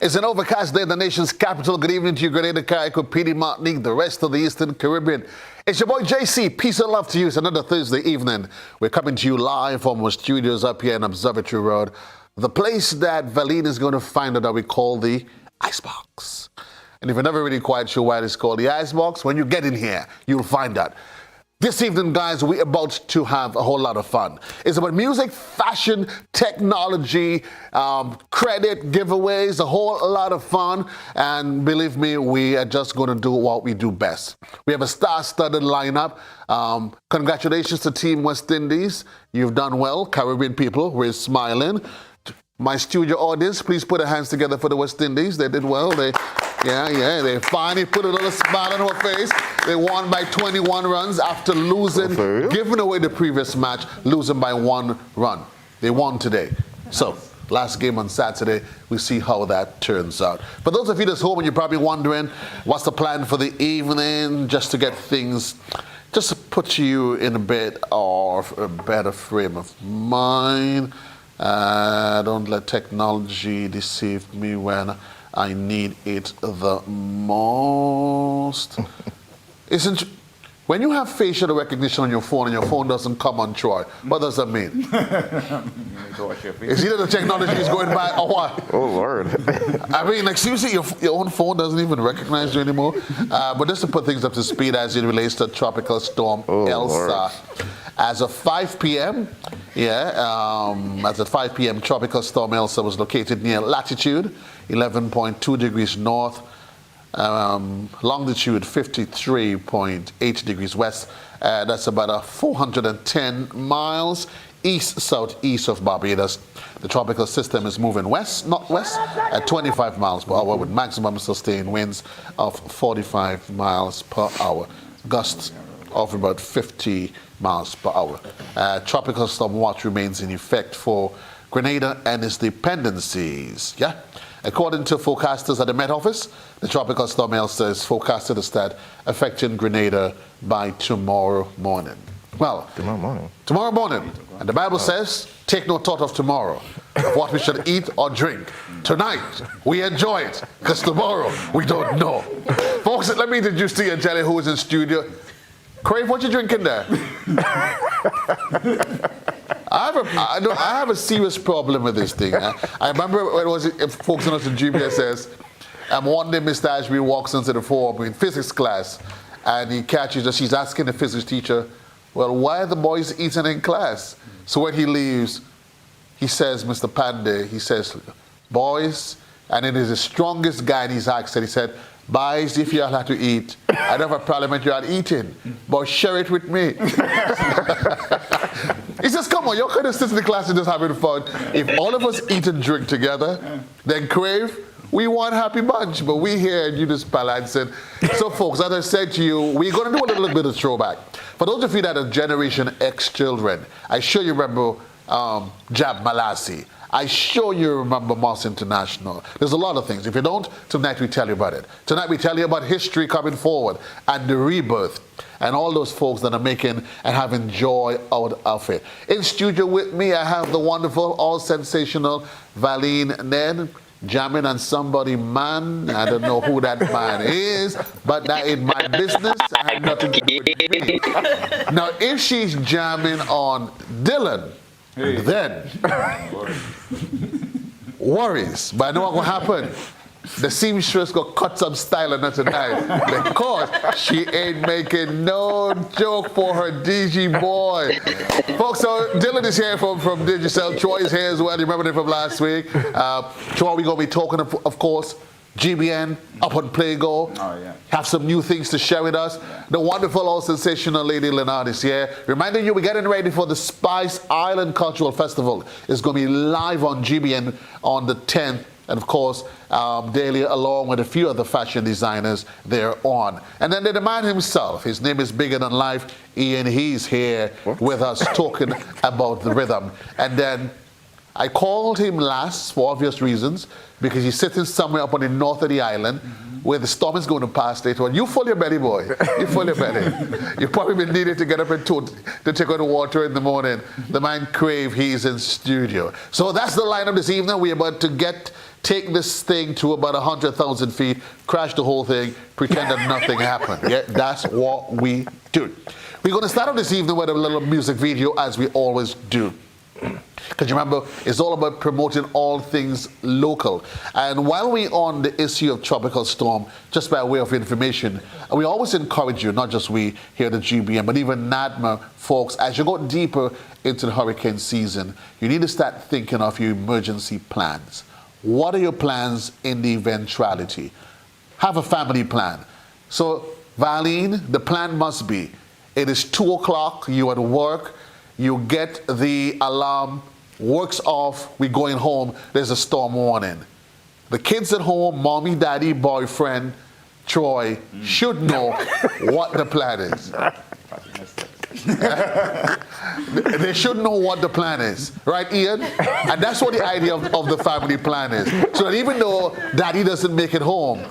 It's an overcast day in the nation's capital. Good evening to you, Grenada, Carrico, PD, Martinique, the rest of the Eastern Caribbean. It's your boy JC. Peace and love to you. It's another Thursday evening. We're coming to you live from our studios up here in Observatory Road, the place that Valine is going to find out that we call the Icebox. And if you're never really quite sure why it's called the Icebox, when you get in here, you'll find out. This evening, guys, we're about to have a whole lot of fun. It's about music, fashion, technology, credit, giveaways, a whole lot of fun. And believe me, we are just going to do what we do best. We have a star-studded lineup. Congratulations to Team West Indies. You've done well. Caribbean people, we're smiling. My studio audience, please put your hands together for the West Indies. They did well. They finally put a little smile on our face. They won by 21 runs after losing, giving away the previous match, losing by 1 run. They won today. So, last game on Saturday, we see how that turns out. For those of you that's home and you're probably wondering, what's the plan for the evening, just to get things, just to put you in a bit of a better frame of mind. Don't let technology deceive me when I need it the most. When you have facial recognition on your phone and your phone doesn't come on Troy, what does that mean? Is either the technology is going by or what? Oh, Lord. I mean, like, seriously, your own phone doesn't even recognize you anymore. But just to put things up to speed as it relates to Tropical Storm Elsa. Lord. As of 5 p.m., as of 5 p.m., Tropical Storm Elsa was located near latitude 11.2 degrees north, longitude 53.8 degrees west. That's about 410 miles east-southeast of Barbados. The tropical system is moving west-northwest at 25 miles per hour with maximum sustained winds of 45 miles per hour. Gusts of about 50 miles per hour. Tropical storm watch remains in effect for Grenada and its dependencies. According to forecasters at the Met Office, the tropical storm Elsa is forecasted to start affecting Grenada by tomorrow morning. Well, tomorrow morning. And the Bible says, take no thought of tomorrow, of what we shall eat or drink. Tonight, we enjoy it, because tomorrow, we don't know. Folks, let me introduce to you Jelly, who is in studio. Crave, what you drinking there? I have a serious problem with this thing. I remember when it was folks in us in GBS says, one day Mr. Ashby walks into the forum in physics class, and he catches her. She's asking the physics teacher, well, why are the boys eating in class? So when he leaves, he says, Mr. Pandey, he says, boys, and it is the strongest guy in his accent, he said, boys, if you all have to eat, I don't have a problem with you all eating, but share it with me. He says, come on, you're kind of sitting in the class and just having fun. If all of us eat and drink together, then Crave, we one happy bunch, but we here and you just balancing. So folks, as I said to you, we're going to do a little bit of throwback. For those of you that are Generation X children, I'm sure you remember Jab Malassi. I'm sure you remember Moss International. There's a lot of things. If you don't, tonight we tell you about it. Tonight we tell you about history coming forward and the rebirth and all those folks that are making and having joy out of it. In studio with me, I have the wonderful, all sensational Valine Ned jamming on somebody man. I don't know who that man is, but that ain't my business. I have nothing to do with me. Now, if she's jamming on Dylan, then worries. But I know what will happen. The seamstress gonna cut some style on her tonight because she ain't making no joke for her DG boy. Folks, so Dylan is here from Digicel. Troy is here as well. You remember him from last week. Troy, we're gonna be talking, of course, GBN, up on Playgo. Oh, yeah. Have some new things to share with us. The wonderful, all sensational Lady Leonard is here. Reminding you, we're getting ready for the Spice Island Cultural Festival. It's going to be live on GBN on the 10th. And of course, Daily, along with a few other fashion designers, they're on. And then the man himself, his name is bigger than life, Ian, he's here with us talking about the rhythm. And then I called him last for obvious reasons because he's sitting somewhere up on the north of the island where the storm is going to pass later on. You full your belly, boy. You full your belly. You probably been needed to get up and to take out the water in the morning. The man Crave, he's in studio. So that's the lineup this evening. We're about to take this thing to about 100,000 feet, crash the whole thing, pretend that nothing happened. Yeah, that's what we do. We're going to start off this evening with a little music video as we always do. Because you remember, it's all about promoting all things local. And while we're on the issue of tropical storm, just by way of information, we always encourage you, not just we here at the GBM, but even NADMA folks, as you go deeper into the hurricane season, you need to start thinking of your emergency plans. What are your plans in the eventuality? Have a family plan. So, Valine, the plan must be, it is 2 o'clock, you at work, you get the alarm, works off, we're going home, there's a storm warning. The kids at home, mommy, daddy, boyfriend, Troy, should know what the plan is. They should know what the plan is. Right, Ian? And that's what the idea of the family plan is. So that even though daddy doesn't make it home,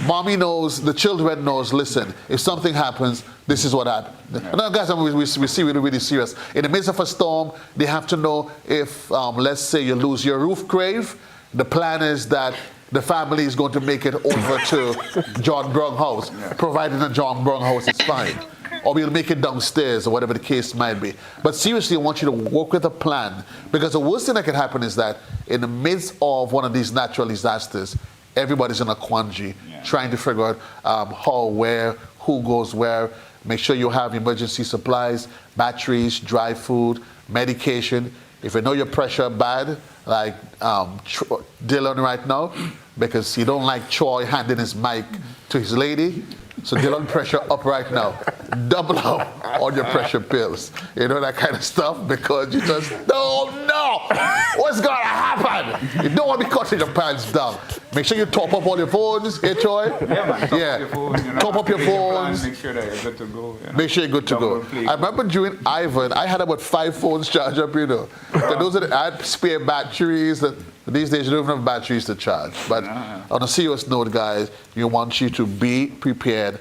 mommy knows, the children knows, listen, if something happens, this is what happened. Now, guys, we see really, really serious. In the midst of a storm, they have to know if, let's say, you lose your roof, Crave, the plan is that the family is going to make it over to John Brown House, provided that John Brown House is fine. Or we'll make it downstairs, or whatever the case might be. But seriously, I want you to work with a plan, because the worst thing that can happen is that in the midst of one of these natural disasters, everybody's in a quandary, trying to figure out how, where, who goes where. Make sure you have emergency supplies, batteries, dry food, medication. If you know your pressure bad, like Dylan right now, because he don't like Troy handing his mic to his lady. So Dylan, pressure up right now. Double up on your pressure pills. You know, that kind of stuff, because you just don't know what's going to happen. You don't want to be cutting your pants down. Make sure you top up all your phones, hey Troy? Yeah, man. Top up your phones. Make sure that you're good to go. You know? Make sure you're good to go. I remember during Ivan, I had about 5 phones charged up, you know. Those are I had spare batteries. These days, you don't even have batteries to charge. But on a serious note, guys, we want you to be prepared.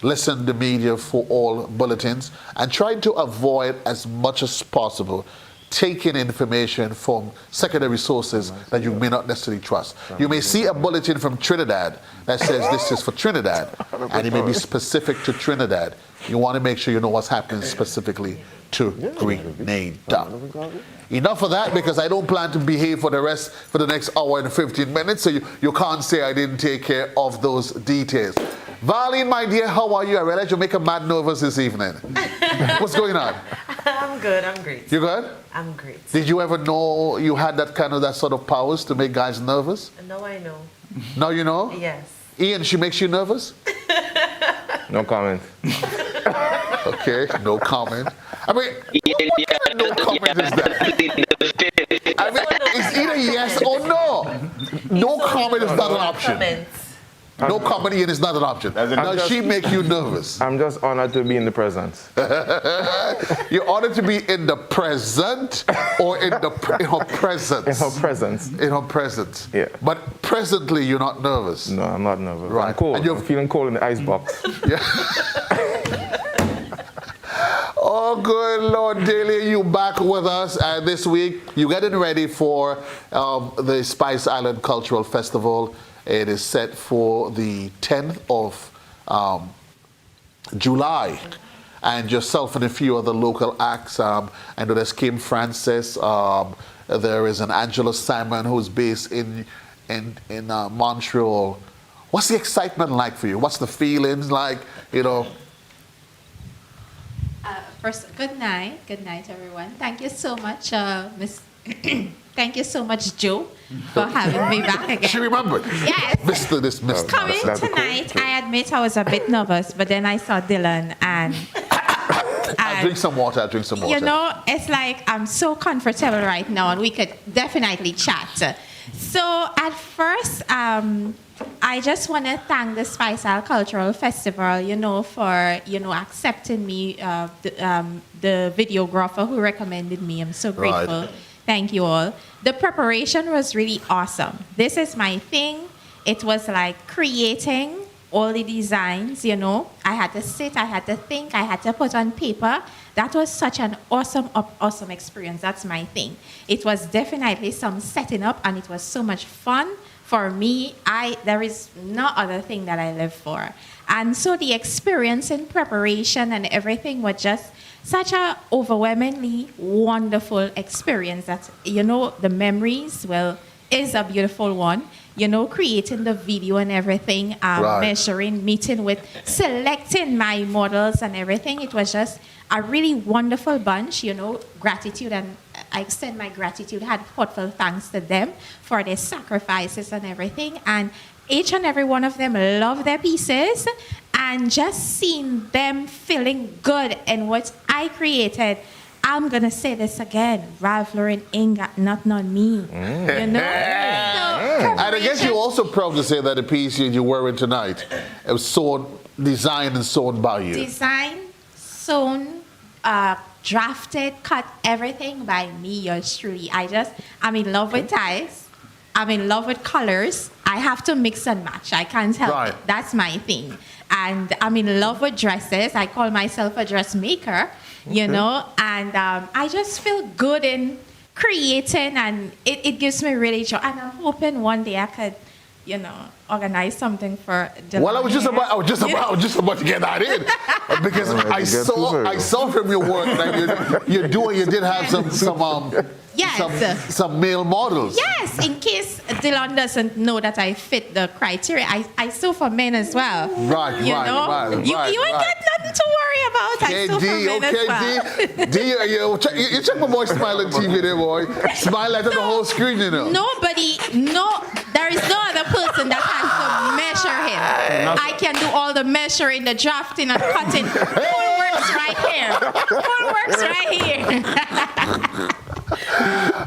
Listen to the media for all bulletins, and try to avoid as much as possible taking information from secondary sources that you may not necessarily trust. You may see a bulletin from Trinidad that says this is for Trinidad, and it may be specific to Trinidad. You want to make sure you know what's happening specifically to Grenada. Enough of that, because I don't plan to behave for the next hour and 15 minutes, so you can't say I didn't take care of those details. Valine, my dear, how are you? I realize you make a mad nervous this evening. What's going on? I'm good, I'm great. You good? I'm great. Did you ever know you had that sort of powers to make guys nervous? Now I know. Now you know? Yes. Ian, she makes you nervous? No comment. Okay, no comment. I mean, what kind of no comment is that? I mean, it's either yes or no. No comment is not an option. No comment, Ian, is not an option. Does she make you nervous? I'm just honored to be in the present. You're honored to be in the present, or in her presence? In her presence. In her presence. Yeah. But presently, you're not nervous. No, I'm not nervous. Right. I'm cold. And I'm feeling cold in the ice box. Yeah. Oh, good Lord, Daly, you back with us this week. You're getting ready for the Spice Island Cultural Festival. It is set for the 10th of July. And yourself and a few other local acts. I know there's Kim Francis. There is an Angela Simon who's based in Montreal. What's the excitement like for you? What's the feelings like, you know? First, good night, everyone. Thank you so much, Miss. Thank you so much, Joe, for having me back again. She remembered. Yes. Mr. Coming tonight, cool. I admit I was a bit nervous, but then I saw Dylan and I'll drink some water. You know, it's like I'm so comfortable right now, and we could definitely chat. So at first, I just want to thank the Spice Isle Cultural Festival, for, accepting me, the videographer who recommended me. I'm so grateful. Right. Thank you all. The preparation was really awesome. This is my thing. It was like creating all the designs, you know. I had to sit, I had to think, I had to put on paper. That was such an awesome experience. That's my thing. It was definitely some setting up, and it was so much fun. For me, there is no other thing that I live for. And so the experience in preparation and everything was just such a overwhelmingly wonderful experience that, you know, the memories, well, is a beautiful one. You know, creating the video and everything, Right. measuring, meeting with, selecting my models and everything. It was just a really wonderful bunch, you know, gratitude, and I extend my gratitude, had heartfelt thanks to them for their sacrifices and everything. And each and every one of them love their pieces, and just seeing them feeling good in what I created. I'm going to say this again. Ralph Lauren ain't got nothing on me. You know? And I guess you're also proud to say that the piece you're wearing tonight, it was sewn, designed and sewn by you. Design, sewn, drafted, cut, everything by me, yours truly. I'm in love with ties. I'm in love with colors. I have to mix and match. I can't help Right. it. That's my thing. And I'm in love with dresses. I call myself a dressmaker, you know, and I just feel good in creating, and it gives me really joy. And I'm hoping one day I could, you know, organize something for the Well, I was just about to get that in because I saw from your work that you did have Yes. some male models. Yes, in case Dylan doesn't know that I fit the criteria, I sew for men as well. Right, you right, know? right, You right, ain't right. got nothing to worry about. I sew for men as well. You check my boy Smile on TV there, boy. Smile at the whole screen, you know. There is no other person that has to measure him. I can do all the measuring, the drafting, and cutting. Full works right here. Full works right here.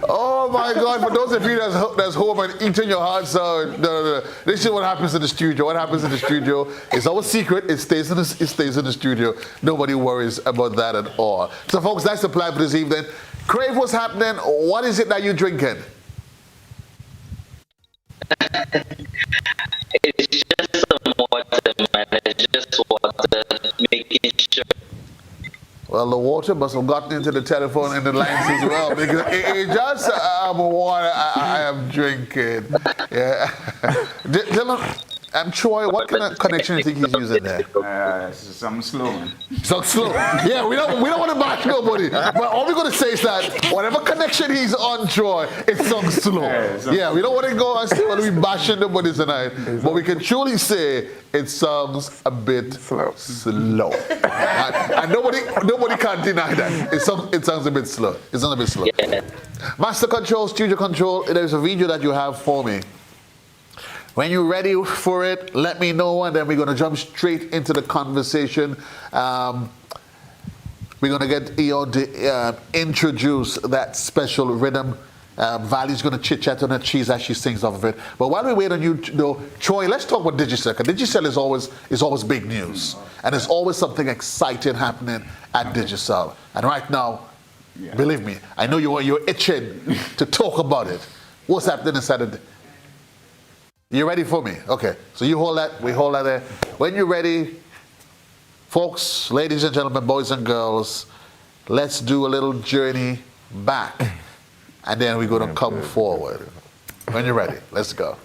Oh my God! For those of you that's home and eating your hearts out, no. This is what happens in the studio. What happens in the studio is our secret. It stays in the studio. Nobody worries about that at all. So, folks, that's the plan for this evening. Crave, what's happening? What is it that you're drinking? It's just some water, man. It's just water, making sure. Well, the water must have gotten into the telephone and the lines as well, because it just water I am drinking. Yeah. Dylan, Troy, what kind of connection do you think he's using there? Something slow. So slow. Yeah, we don't want to bash nobody. But all we're going to say is that whatever connection he's on, Troy, it's some slow. Yeah, we don't want to go and say what we bashing nobody tonight. But we can truly say it sounds a bit slow. And nobody can deny that. It sounds a bit slow. It sounds a bit slow. Yeah. Master Control, Studio Control, there's a video that you have for me. When you're ready for it, let me know, and then we're going to jump straight into the conversation. We're going to get Eon to introduce that special rhythm. Valley's going to chit-chat on her cheese as she sings off of it. But while we wait on you, Troy, let's talk about Digicel. Because Digicel is always big news. And there's always something exciting happening at Digicel. And right now, believe me, I know you're itching to talk about it. What's happening inside of it? You ready for me? Okay. So you hold that. We hold that there. When you're ready, folks, ladies and gentlemen, boys and girls, let's do a little journey back. And then we're going to come forward. When you're ready, let's go.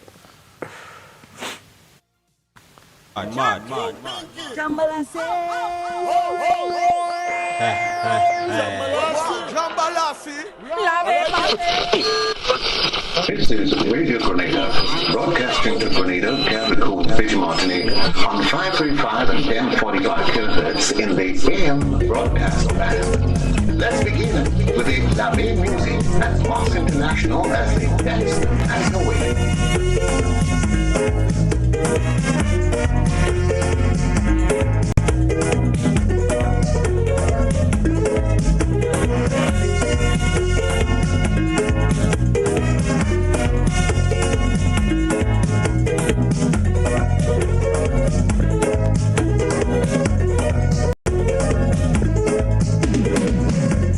This is Radio Grenada, broadcasting to Grenada, Capricorn, Fish Martinique, on 535 and 1045 kHz in the AM broadcast band. Let's begin with the La Main Music at Boxx International as they dance and away.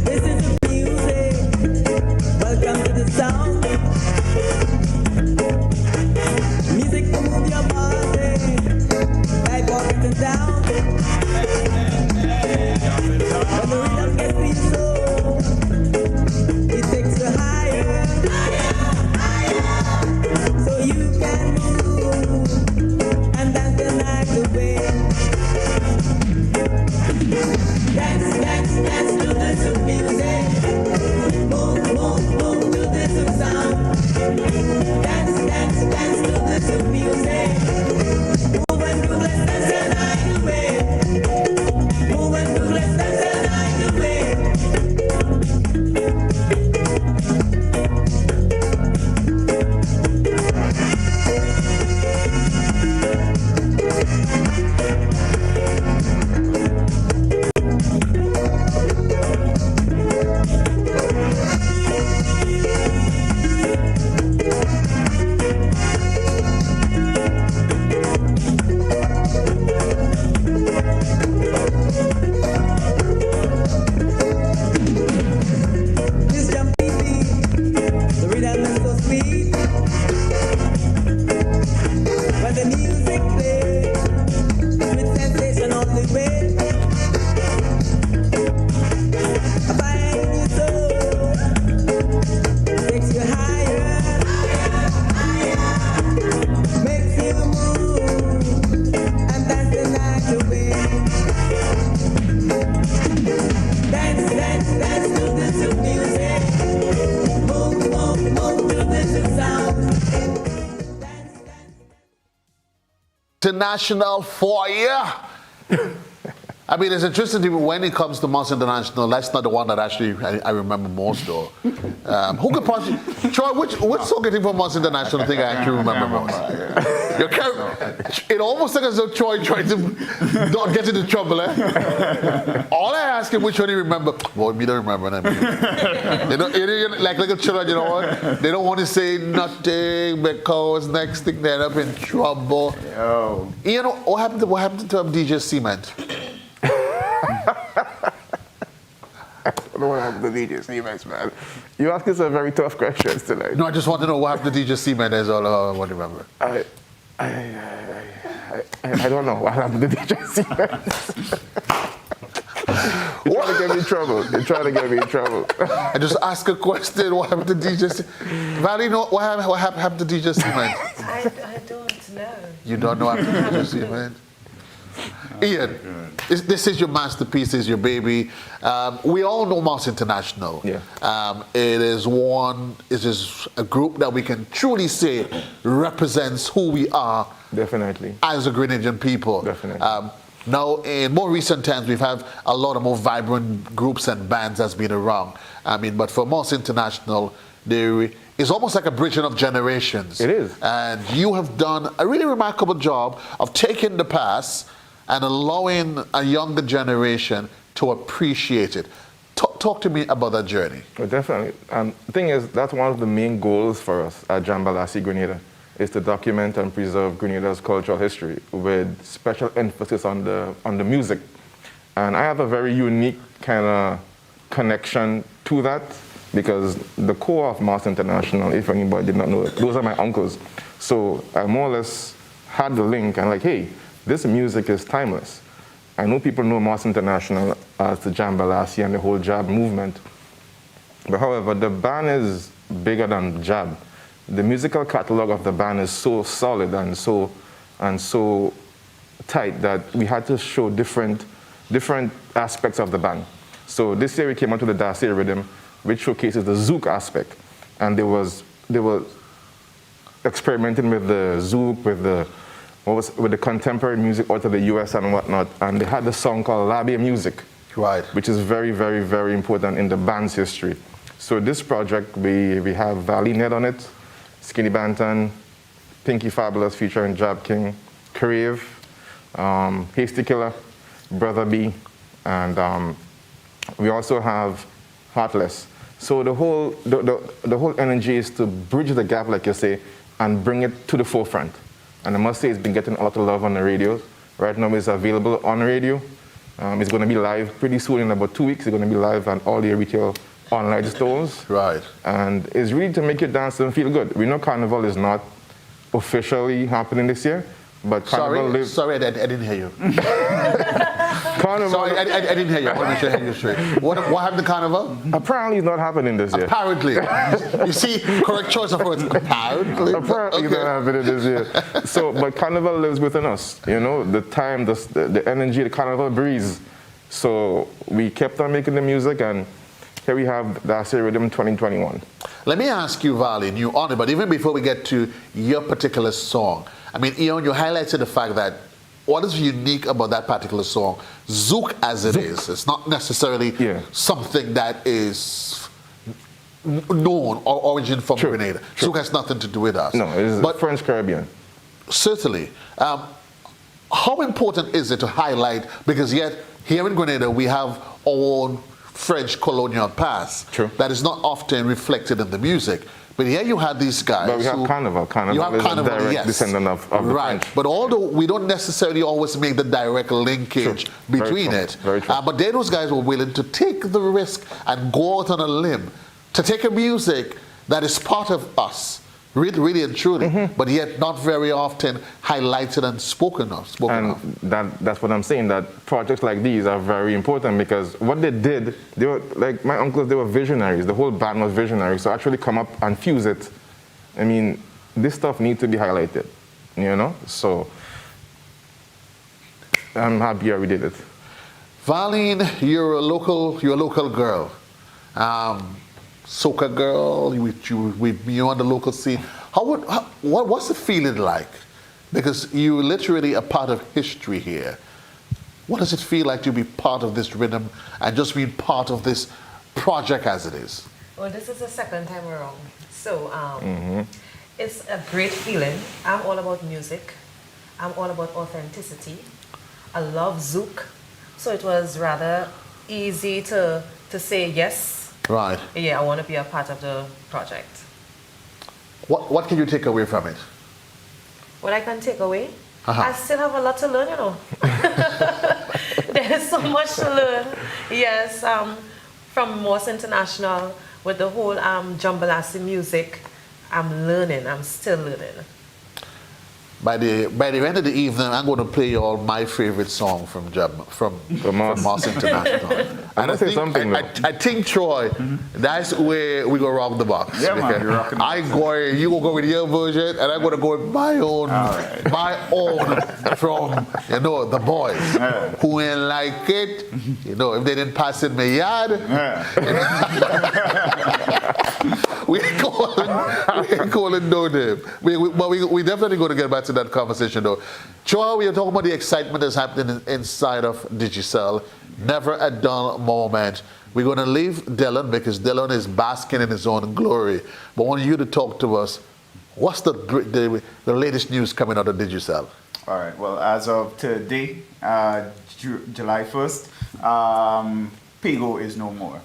This is the music. Welcome International for you. I mean, it's interesting to me when it comes to Moss International. That's not the one that actually I remember most, though. Who could possibly? Troy, which song you think from Moss International thing I actually remember most? It almost looks as though Troy tried to not get into trouble. All I ask him, which one do you remember? Boy, me don't remember them. Like little children, you know what? They don't want to say nothing because next thing they end up in trouble. Oh. You know what happened to DJ Cement? I don't know what happened to DJ Stevens, man. You asking some very tough questions tonight. No, I just want to know what happened to DJ Cement. That's all I want to remember. I don't know what happened to DJ Stevens. They're trying to get me in trouble. They're trying to get me in trouble. I just ask a question. What happened to DJ Cement? Valley, know what happened to DJ Cement? I don't know. You don't know what happened to DJ Cement? Ian, this is your masterpiece, this is your baby. We all know Moss International. Yeah. It is a group that we can truly say represents who we are. Definitely. As a Grenadian people. Definitely. Now, in more recent times, we've had a lot of more vibrant groups and bands that's been around. I mean, but for Moss International, there is almost like a bridging of generations. It is. And you have done a really remarkable job of taking the past and allowing a younger generation to appreciate it. Talk to me about that journey. Well, definitely. The thing is, that's one of the main goals for us at Jambalasi Grenada, is to document and preserve Grenada's cultural history with special emphasis on the music. And I have a very unique kind of connection to that, because the core of Moss International, if anybody did not know it, those are my uncles. So I more or less had the link and like, hey, this music is timeless. I know people know Moss International as the Jambalasi and the whole Jab movement. But however, the band is bigger than Jab. The musical catalog of the band is so solid and so tight that we had to show different aspects of the band. So this year we came out with the Darcy rhythm, which showcases the zouk aspect. And they were experimenting with the zouk, with the contemporary music out of the US and whatnot. And they had the song called Labia Music, right, which is very, very, very important in the band's history. So this project, we have Valley Ned on it, Skinny Banton, Pinky Fabulous featuring Jab King, Crave, Hasty Killer, Brother B, and we also have Heartless. So the whole energy is to bridge the gap, like you say, and bring it to the forefront. And I must say it's been getting a lot of love on the radio. Right now it's available on radio. It's going to be live pretty soon, in about 2 weeks. It's going to be live on all the retail online stores. Right. And it's really to make you dance and feel good. We know Carnival is not officially happening this year, but Carnival Sorry, I didn't hear you. Carnival. Sorry, I didn't hear you. I want to make sure I hear you straight. What happened to Carnival? Apparently it's not happening this year. Apparently. You see, correct choice of words. Apparently. Apparently it's not happening this year. So, but Carnival lives within us. You know, the time, the energy, the Carnival breeze. So we kept on making the music, and here we have Darcy Rhythm 2021. Let me ask you, Valley, new on it, but even before we get to your particular song, I mean, Ian, you highlighted the fact that what is unique about that particular song, zouk as it is, it's not necessarily something that is known or origin from Grenada. Zouk has nothing to do with us. No, it's French Caribbean. Certainly. How important is it to highlight, because yet here in Grenada we have our own French colonial past that is not often reflected in the music. But here you had these guys. But we have Carnival. Carnival is a direct descendant of the right. French. But although we don't necessarily always make the direct linkage between it, but then those guys were willing to take the risk and go out on a limb to take a music that is part of us, really and truly, but yet not very often highlighted and spoken of. That's what I'm saying, that projects like these are very important, because what they did, they were, like my uncles, they were visionaries. The whole band was visionary. So actually come up and fuse it. I mean, this stuff needs to be highlighted, you know? So I'm happy we did it. Valine, you're a local girl. Soca girl, with you on the local scene. What's the feeling like because you literally a part of history here. What does it feel like to be part of this rhythm and just being part of this project as it is? Well, this is the second time around. So it's a great feeling. I'm all about music. I'm all about authenticity. I love Zouk. So it was rather easy to say yes. Right. Yeah, I want to be a part of the project. What can you take away from it? What I can take away? Uh-huh. I still have a lot to learn, you know. There's so much to learn. Yes, from Morse International with the whole Jambalasi music, I'm learning. I'm still learning. By the end of the evening, I'm going to play you all my favorite song from Moss International. And I think, Troy, that's where we go rock the box. Yeah, man, you're rocking the box. You gonna go with your version, and I'm gonna go with my own, from the boys who ain't like it. If they didn't pass in my yard. We ain't calling no name. But we definitely going to get back to that conversation, though. Troy, we are talking about the excitement that's happening inside of Digicel. Never a dull moment. We're going to leave Dylan because Dylan is basking in his own glory. But I want you to talk to us. What's the latest news coming out of Digicel? All right. Well, as of today, July 1st, Pago is no more.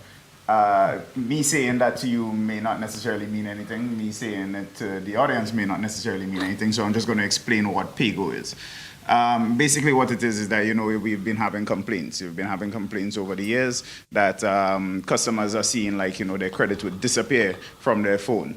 Me saying that to you may not necessarily mean anything. Me saying it to the audience may not necessarily mean anything. So I'm just going to explain what Pago is. Basically what it is that, we've been having complaints. We've been having complaints over the years that customers are seeing their credit would disappear from their phone.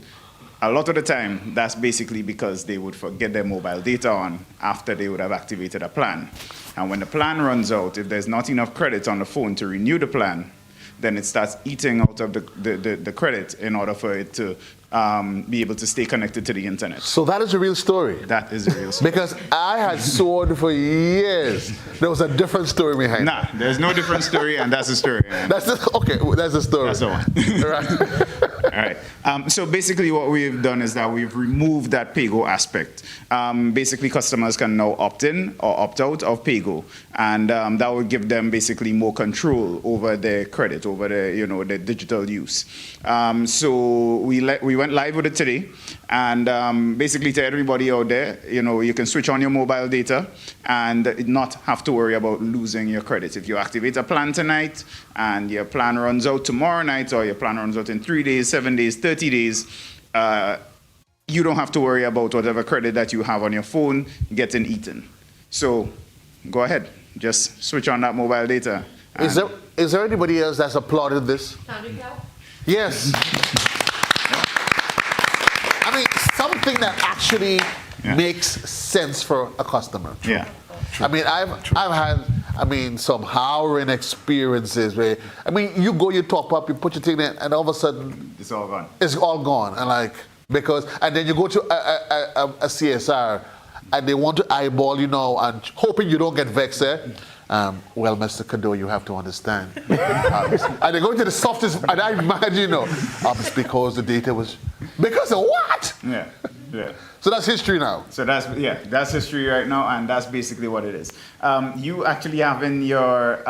A lot of the time, that's basically because they would forget their mobile data on after they would have activated a plan. And when the plan runs out, if there's not enough credit on the phone to renew the plan, then it starts eating out of the credit in order for it to be able to stay connected to the internet. So that is a real story. That is a real story. Because I had soared for years. There was a different story behind it. Nah, there's no different story, and that's the story. That's the story. That's the one. Right. All right. So basically what we've done is that we've removed that Pago aspect. Basically, customers can now opt in or opt out of Pago, and that would give them basically more control over their credit, over their digital use. So we went live with it today, and basically to everybody out there, you can switch on your mobile data and not have to worry about losing your credit. If you activate a plan tonight and your plan runs out tomorrow night, or your plan runs out in 3 days, 7 days, 30 days, you don't have to worry about whatever credit that you have on your phone getting eaten. So go ahead, just switch on that mobile data. Is there anybody else that's applauded this? Yes. I mean, something that actually makes sense for a customer. Yeah. I mean, I've had some harrowing experiences where, you top up, you put your thing in, and all of a sudden It's all gone. It's all gone, and then you go to a CSR, and they want to eyeball and hoping you don't get vexed. Well, Mr. Kado, you have to understand. And they go to the softest, and I imagine, it's because the data was because of what? Yeah. So that's history now. So that's history right now, and that's basically what it is. You actually having your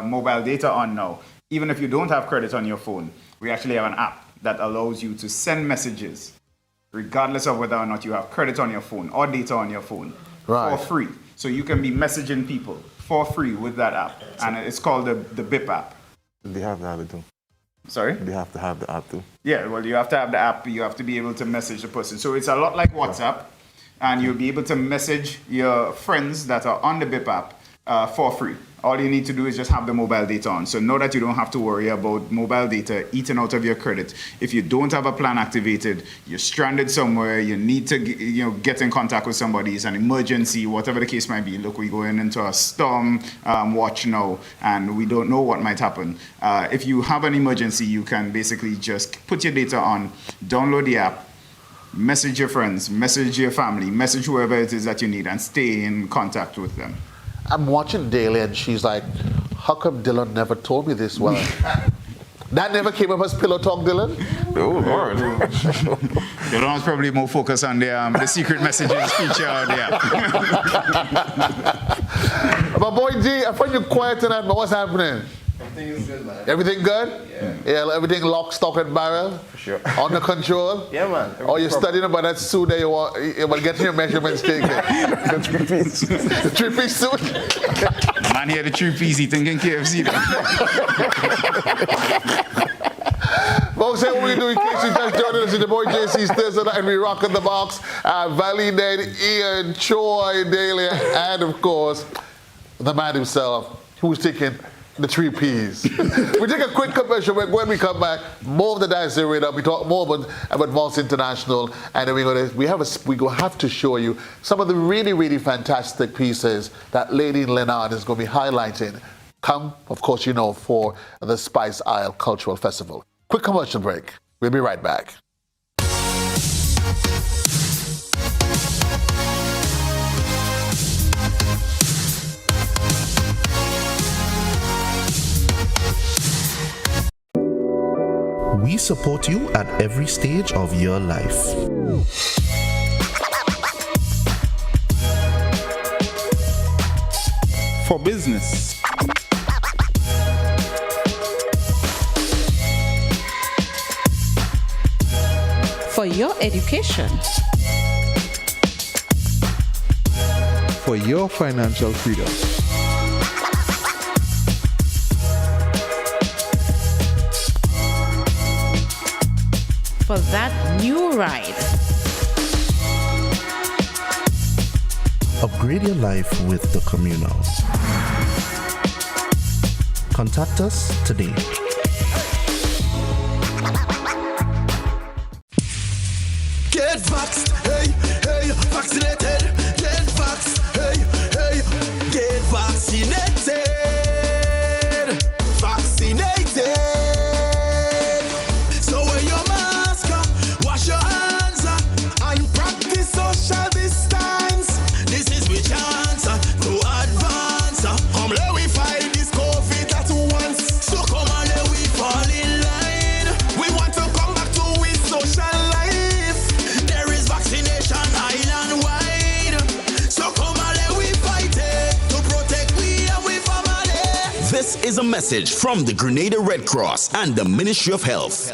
mobile data on now, even if you don't have credit on your phone, we actually have an app that allows you to send messages, regardless of whether or not you have credit on your phone or data on your phone, for free. So you can be messaging people for free with that app, and it's called the BIP app. They have to have it too. Sorry? They have to have the app too. Yeah, well, you have to have the app. You have to be able to message the person. So it's a lot like WhatsApp, and you'll be able to message your friends that are on the BIP app for free. All you need to do is just have the mobile data on. So know that you don't have to worry about mobile data eating out of your credit. If you don't have a plan activated, you're stranded somewhere, you need to get in contact with somebody, it's an emergency, whatever the case might be. Look, we're going into a storm watch now, and we don't know what might happen. If you have an emergency, you can basically just put your data on, download the app, message your friends, message your family, message whoever it is that you need, and stay in contact with them. I'm watching Daily, and she's like, how come Dylan never told me this? Well, that never came up as pillow talk, Dylan? Oh, Lord. The Lord's probably more focused on the secret messages feature out there. But boy G, I find you quiet tonight, but what's happening? Everything is good, man. Everything good? Yeah, everything lock, stock, and barrel? For sure. Under control? Yeah, man. Or you're studying about that suit that you want getting your measurements taken? The three-piece. The three-piece suit? Man here the 3-piece, he thinking KFC. Folks, hey, what we do in case you just joined us, it's your boy JC's Thursday night, and we rock in the box. Valley Ned, Ian, Troy, Daly, and of course, the man himself, who's taking the 3 Ps. We take a quick commercial break. When we come back, more of the Dancing Radar. We talk more about Boxx International, and then we're going to have to show you some of the really, really fantastic pieces that Lady Leonard is going to be highlighting. Come, of course, you know, for the Spice Isle Cultural Festival. Quick commercial break. We'll be right back. We support you at every stage of your life. For business. For your education. For your financial freedom. For that new ride. Upgrade your life with the Communal. Contact us today. Get vaxxed, hey, hey, vaccinated. Get vaxxed, hey, hey, get vaccinated. Vaccinated. So wear your mask, wash your hands, and practice social distance. This is we chance to advance. Come let we fight this COVID at once. So come on, let we fall in line. We want to come back to we social life. There is vaccination island wide. So come on, let we fight it to protect we and we family. This is a message from the Grenada Red Cross and the Ministry of Health.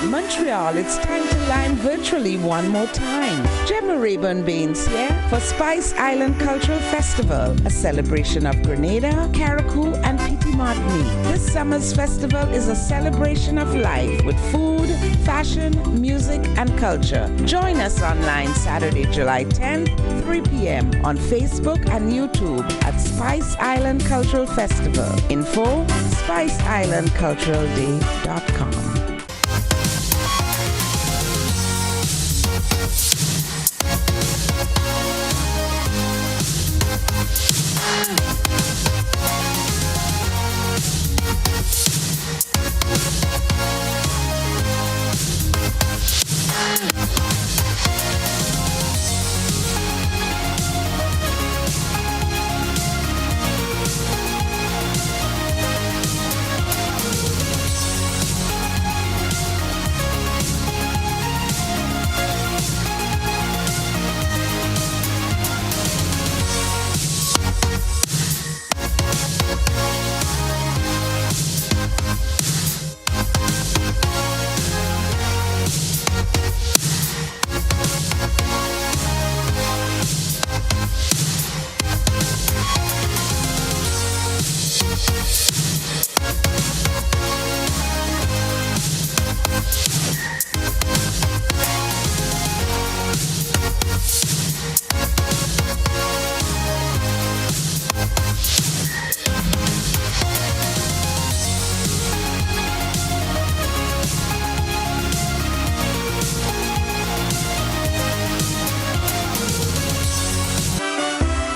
Montreal, it's time to line virtually one more time. Gemma Rayburn Baines here for Spice Island Cultural Festival, a celebration of Grenada, Carriacou, and Petit Martinique. This summer's festival is a celebration of life with food, fashion, music, and culture. Join us online Saturday, July 10th, 3 p.m. on Facebook and YouTube at Spice Island Cultural Festival. Info, spiceislandculturalday.com.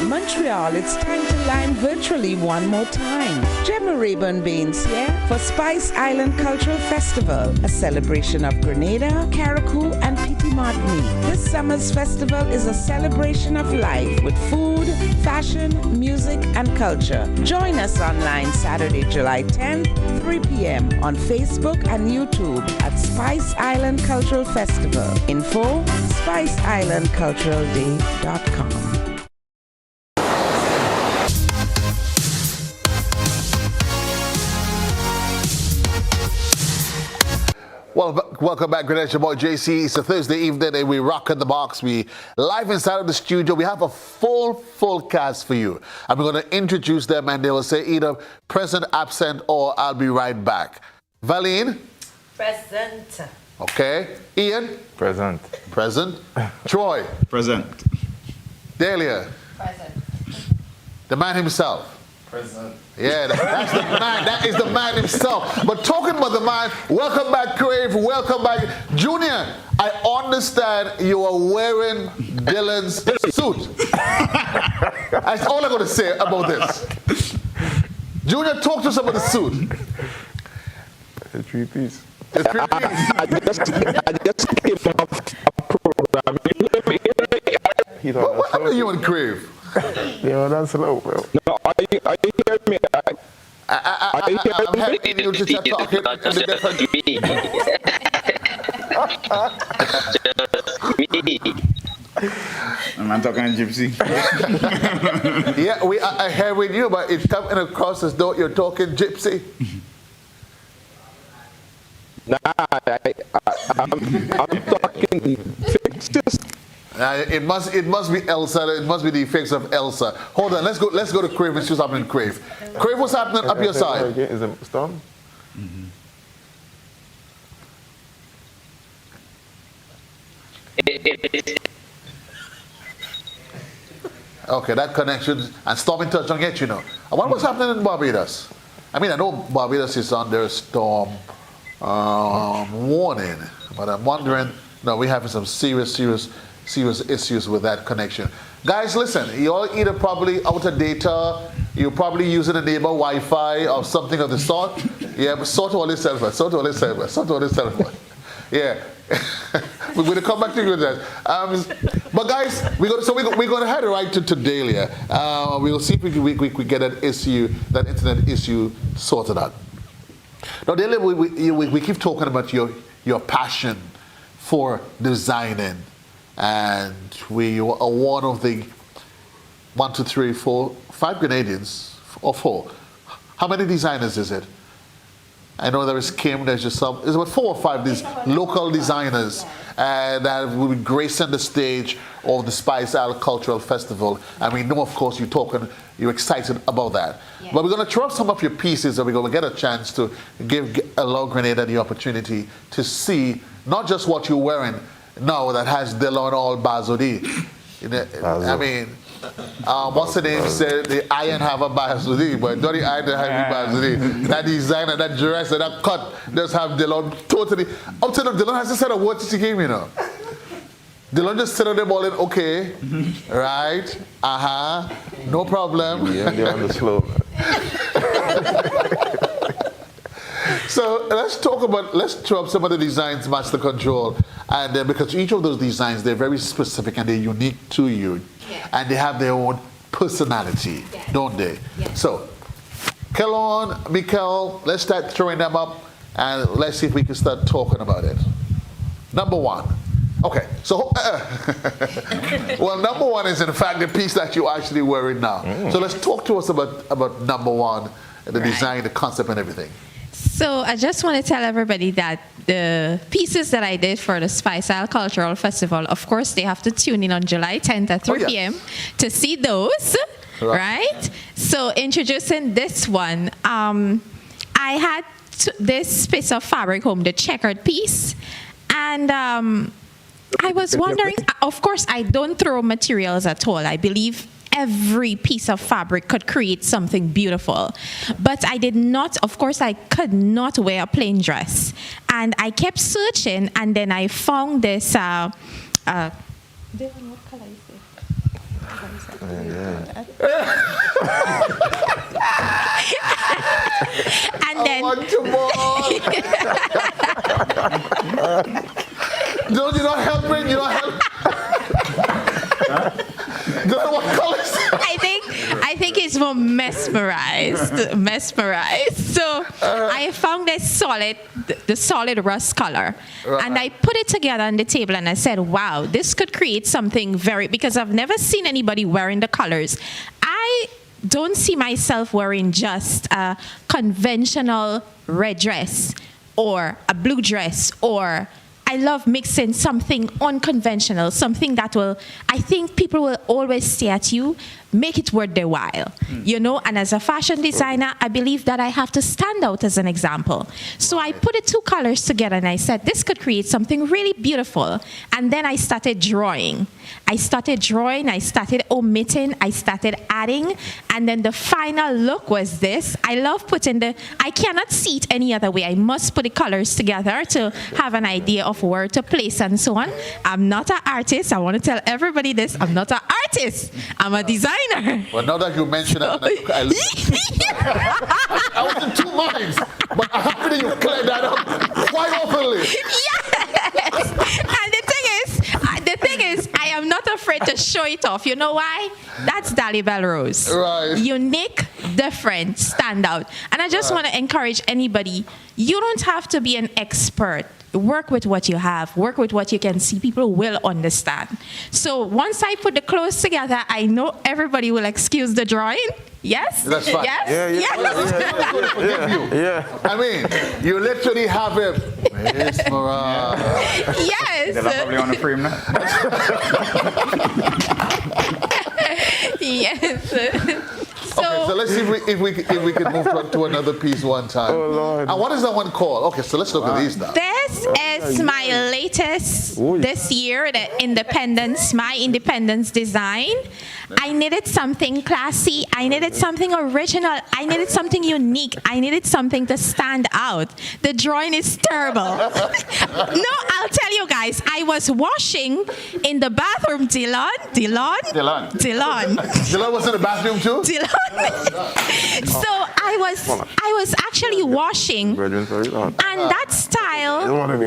Montreal, it's time to line virtually one more time. Gemma Rayburn Baines here for Spice Island Cultural Festival, a celebration of Grenada, Carriacou, and Petit Martinique. This summer's festival is a celebration of life with food, fashion, music, and culture. Join us online Saturday, July 10th, 3 p.m. on Facebook and YouTube at Spice Island Cultural Festival. Info, spiceislandculturalday.com. Well, welcome back, Grenada. It's your boy JC. It's a Thursday evening and we rock in the box. We live inside of the studio. We have a full cast for you. And we're going to introduce them and they will say either present, absent, or I'll be right back. Valine? Present. Okay. Ian? Present. Present. Troy? Present. Delia? Present. The man himself? Present. Yeah, that's the man. That is the man himself. But talking about the man, welcome back, Crave. Welcome back. Junior, I understand you are wearing Dylan's suit. That's all I'm going to say about this. Junior, talk to us about the suit. A three-piece. The three-piece. I just came off a program. What happened to you and Crave? Yeah, that's slow, bro. No, are you hearing me? I'm helping you to start talking in the different... I'm not talking to Gypsy. Yeah, I hear with you, but it's coming across as though you're talking Gypsy. Nah, I'm talking fixes. It must be Elsa. It must be the effects of Elsa. Hold on, let's go to Crave and see what's happening. Crave, what's happening up your side? Is it storm? Okay, that connection and storming touch don't get you know. I wonder what's happening in Barbados. I mean, I know Barbados is under storm warning, but I'm wondering. No, we're having some serious issues with that connection. Guys, listen, you all either probably out of data, you're probably using a neighbor Wi-Fi or something of the sort. Yeah, but sort all this self. Yeah. We're going to come back to you with that. But guys, we're going to head right to Delia. We'll see if we get that internet issue sorted out. Now, Delia, we keep talking about your passion for designing, and we are one of the 5 Grenadians, or 4. How many designers is it? I know there is Kim, there's yourself. There's about 4 or 5 these local designers that will be gracing the stage of the Spice Island Cultural Festival. And we know, of course, you're excited about that. Yeah. But we're going to throw up some of your pieces and we're going to get a chance to allow Grenada the opportunity to see not just what you're wearing now that has Dillon all Bazodi. I mean, what's the name said? The iron have a Bazodi, but don't the iron have a Bazodi. That designer, that dress, and that cut does have Dillon totally. Up to them, Dillon has to set a word to game, you know. Dillon just sit on the ball and okay, right, no problem. Yeah, they're on the slope. So let's throw up some of the designs, Master Control, and because each of those designs, they're very specific and they're unique to you, and they have their own personality, don't they? Yeah. So, Kellon, Mikkel, let's start throwing them up, and let's see if we can start talking about it. Number 1. Okay, so, well, number 1 is in fact the piece that you're actually wearing now. So let's talk to us about number 1, the design, the concept, and everything. So I just want to tell everybody that the pieces that I did for the Spice Island Cultural Festival, of course, they have to tune in on July 10th at 3 p.m. to see those, right? So introducing this one, I had this piece of fabric home, the checkered piece, and I was wondering, of course, I don't throw materials at all. I believe every piece of fabric could create something beautiful. But I did not, of course, I could not wear a plain dress. And I kept searching, and then I found this, what color is it? And then No, you're not helping. You're not helping. What colors? I think it's more mesmerized. So I found the solid rust color, and I put it together on the table, and I said, "Wow, this could create something because I've never seen anybody wearing the colors. I don't see myself wearing just a conventional red dress or a blue dress or." I love mixing something unconventional, something that I think people will always say at you, make it worth their while, and as a fashion designer, I believe that I have to stand out as an example. So I put the two colors together and I said, this could create something really beautiful. And then I started drawing, I started omitting, I started adding, and then the final look was this. I love I cannot see it any other way. I must put the colors together to have an idea of where to place and so on. I'm not an artist. I want to tell everybody this. I'm not an artist. I'm a designer. Well, now that you mention it, I was in two minds, but I'm happy that you cleared that up quite openly. Yes. And the thing is, I am not afraid to show it off. You know why? That's Dali Bell Rose. Right. Unique, different, stand out. And I just want to encourage anybody, you don't have to be an expert. Work with what you have. Work with what you can see. People will understand. So once I put the clothes together, I know everybody will excuse the drawing. Yes? That's fine. Yes? Yeah. I mean, you literally have it. Yes. They're probably on the frame now. Yes. Okay, so let's see if we can move to another piece one time. Oh, Lord. And what is that one called? Okay, so let's look at these now. This is my latest this year, my independence design. I needed something classy. I needed something original. I needed something unique. I needed something to stand out. The drawing is terrible. No, I'll tell you guys, I was washing in the bathroom, Dylan. Dylan was in the bathroom too? Dylan. So I was actually washing, and that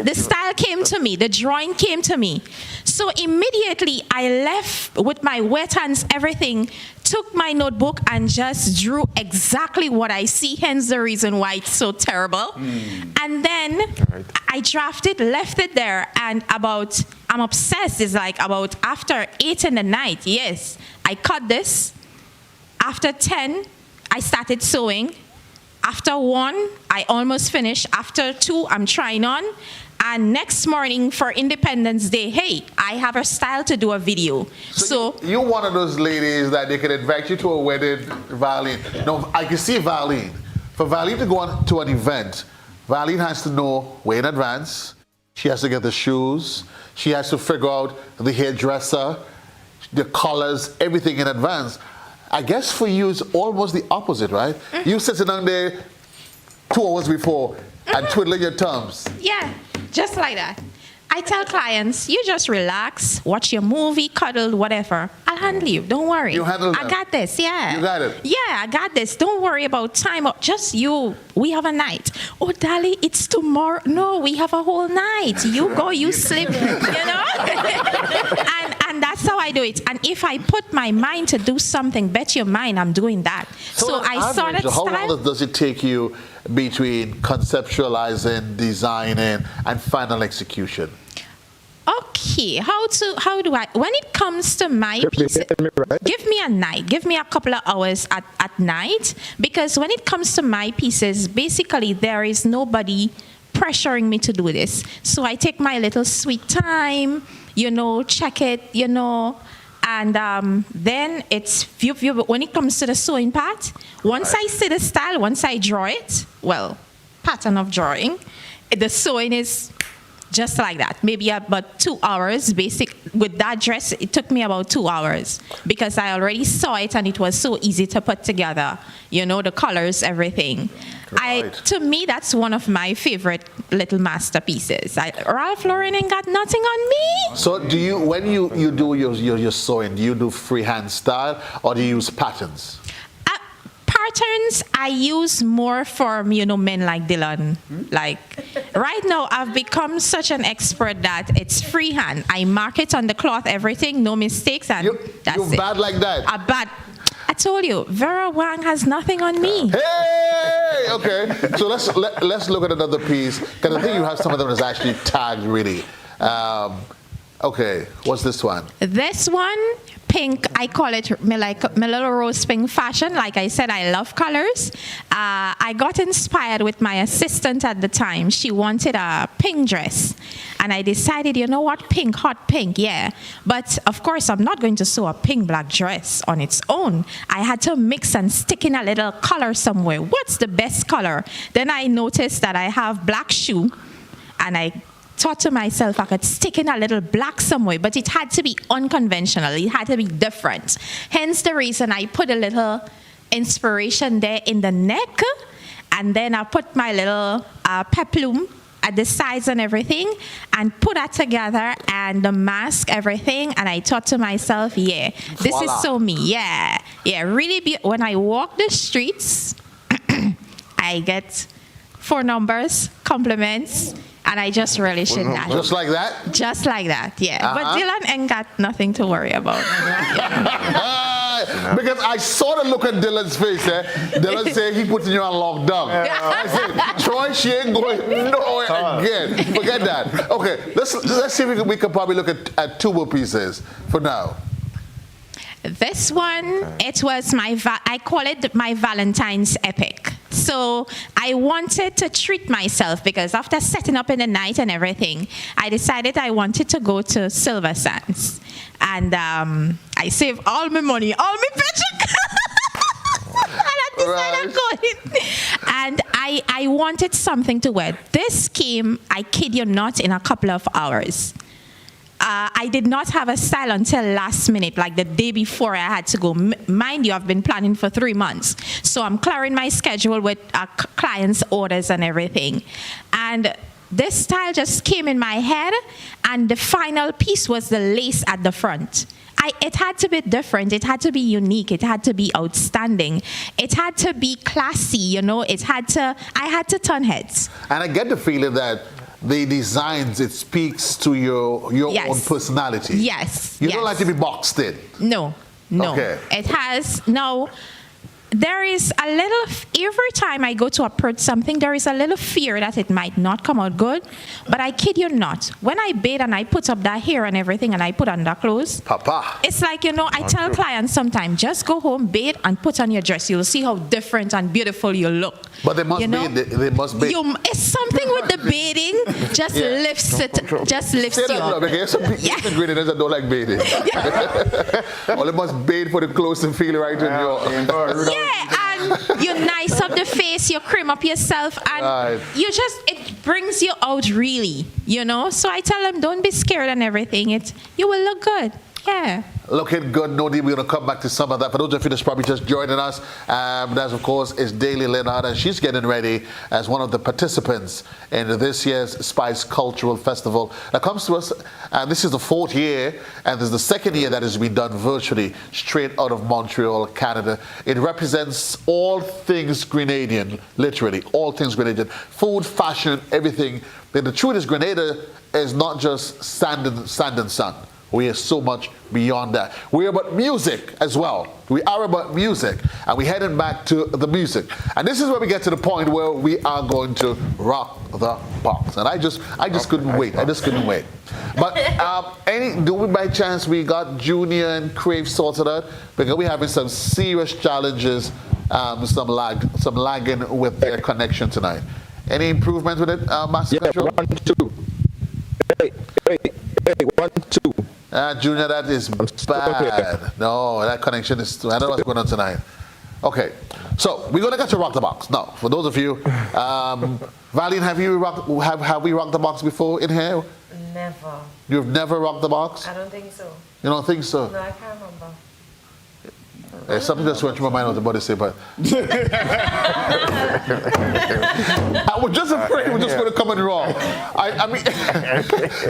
the style came to me, the drawing came to me. So immediately I left with my wet hands, everything, took my notebook and just drew exactly what I see, hence the reason why it's so terrible. And then I drafted, left it there, and I'm obsessed, it's like about after 8 in the night, yes, I cut this. After 10, I started sewing. After 1, I almost finished. After 2, I'm trying on. And next morning for Independence Day, hey, I have a style to do a video. So you're one of those ladies that they can invite you to a wedding, Valine. No, I can see Valine. For Valine to go on to an event, Valine has to know way in advance. She has to get the shoes. She has to figure out the hairdresser, the colors, everything in advance. I guess for you, it's almost the opposite, right? Mm-hmm. You sitting down there 2 hours before and twiddling your thumbs. Yeah, just like that. I tell clients, you just relax, watch your movie, cuddle, whatever. I'll handle you. Don't worry. You handle them. I got this. Yeah. You got it. Yeah, I got this. Don't worry about time. Just you. We have a night. Oh, Dali, it's tomorrow. No, we have a whole night. You go, you sleep. And that's how I do it. And if I put my mind to do something, bet your mind I'm doing that. So I saw that how style. long does it take you between conceptualizing, designing, and final execution? Okay, how do I, when it comes to my pieces, give me a night, give me a couple of hours at night, because when it comes to my pieces, basically there is nobody pressuring me to do this. So I take my little sweet time, check it, and then it's, when it comes to the sewing part, once I see the style, once I draw it, pattern of drawing, the sewing is just like that, maybe about 2 hours. With that dress, it took me about 2 hours because I already saw it and it was so easy to put together, the colors, everything. To me, that's one of my favorite little masterpieces. Ralph Lauren ain't got nothing on me. So do you, when you do your sewing, do you do freehand style or do you use patterns? Patterns I use more for men like Dylan. Like right now I've become such an expert that it's freehand. I mark it on the cloth, everything, no mistakes, and that's it. You're bad like that? Bad. I told you, Vera Wang has nothing on me. Hey, okay. So let's look at another piece, because I think you have some of them that's actually tagged really. Okay, what's this one? This one, pink, I call it my little rose pink fashion. Like I said, I love colors. I got inspired with my assistant at the time. She wanted a pink dress. And I decided, you know what, pink, hot pink, yeah. But of course, I'm not going to sew a pink black dress on its own. I had to mix and stick in a little color somewhere. What's the best color? Then I noticed that I have black shoe, and I thought to myself I could stick in a little black somewhere, but it had to be unconventional. It had to be different. Hence the reason I put a little inspiration there in the neck, and then I put my little peplum at the sides and everything, and put that together, and the mask, everything, and I thought to myself, yeah, this is so me. Yeah, really. When I walk the streets, I get 4 numbers, compliments, and I just relish in that. Just like that? Just like that, yeah. But Dylan ain't got nothing to worry about. Because I saw the look on Dylan's face. Dylan said he putting you on lockdown. I said, Troy, she ain't going nowhere again. Forget that. Okay, let's see if we can probably look at 2 more pieces for now. This one, it was I call it my Valentine's epic. So I wanted to treat myself because after setting up in the night and everything, I decided I wanted to go to Silver Sands. And I saved all my money, all my paycheck. And I decided I'm going. And I wanted something to wear. This came, I kid you not, in a couple of hours. I did not have a style until last minute, like the day before I had to go. Mind you, I've been planning for 3 months. So I'm clearing my schedule with clients' orders and everything. And this style just came in my head, and the final piece was the lace at the front. It had to be different. It had to be unique. It had to be outstanding. It had to be classy, I had to turn heads. And I get the feeling that the designs, it speaks to your own personality. Yes. You don't like to be boxed in. No. Okay. It has there is a little, every time I go to approach something, there is a little fear that it might not come out good. But I kid you not, when I bathe and I put up that hair and everything and I put on the clothes, Papa. It's like, I tell clients sometimes, just go home, bathe and put on your dress. You'll see how different and beautiful you look. But they must bathe. They must bathe. It's something with the bathing, just lifts it, just lifts you up. There's some people in Grenada that don't like bathing. Well, they must bathe for the clothes to feel right in your... And you nice up the face, you cream up yourself, and it brings you out really, So I tell them, don't be scared and everything. You will look good. Yeah. Looking good, no need. We're going to come back to some of that. For those of you that's probably just joining us, that, of course, is Daily Leonard, and she's getting ready as one of the participants in this year's Spice Cultural Festival that comes to us. And this is the 4th year, and this is the 2nd year that has been done virtually, straight out of Montreal, Canada. It represents all things Grenadian, literally, all things Grenadian. Food, fashion, everything. And the truth is, Grenada is not just sand and sun. We are so much beyond that. We're about music as well. We are about music, and we're heading back to the music. And this is where we get to the point where we are going to rock the box. And I just couldn't wait. I just couldn't wait. But do we by chance we got Junior and Crave sorted out? Because we're having some serious challenges, some lagging with their connection tonight. Any improvement with it, Master Control? 1, 2. Hey, 1, 2. Junior, that is bad. No, that connection is... I don't know what's going on tonight. Okay, so we're going to get to Rock the Box. Now, for those of you... Valine, have we rocked the box before in here? Never. You've never rocked the box? I don't think so. You don't think so? No, I can't remember. Something just went through my mind. I was about to say, but I was just afraid it was just going to come in wrong. I mean,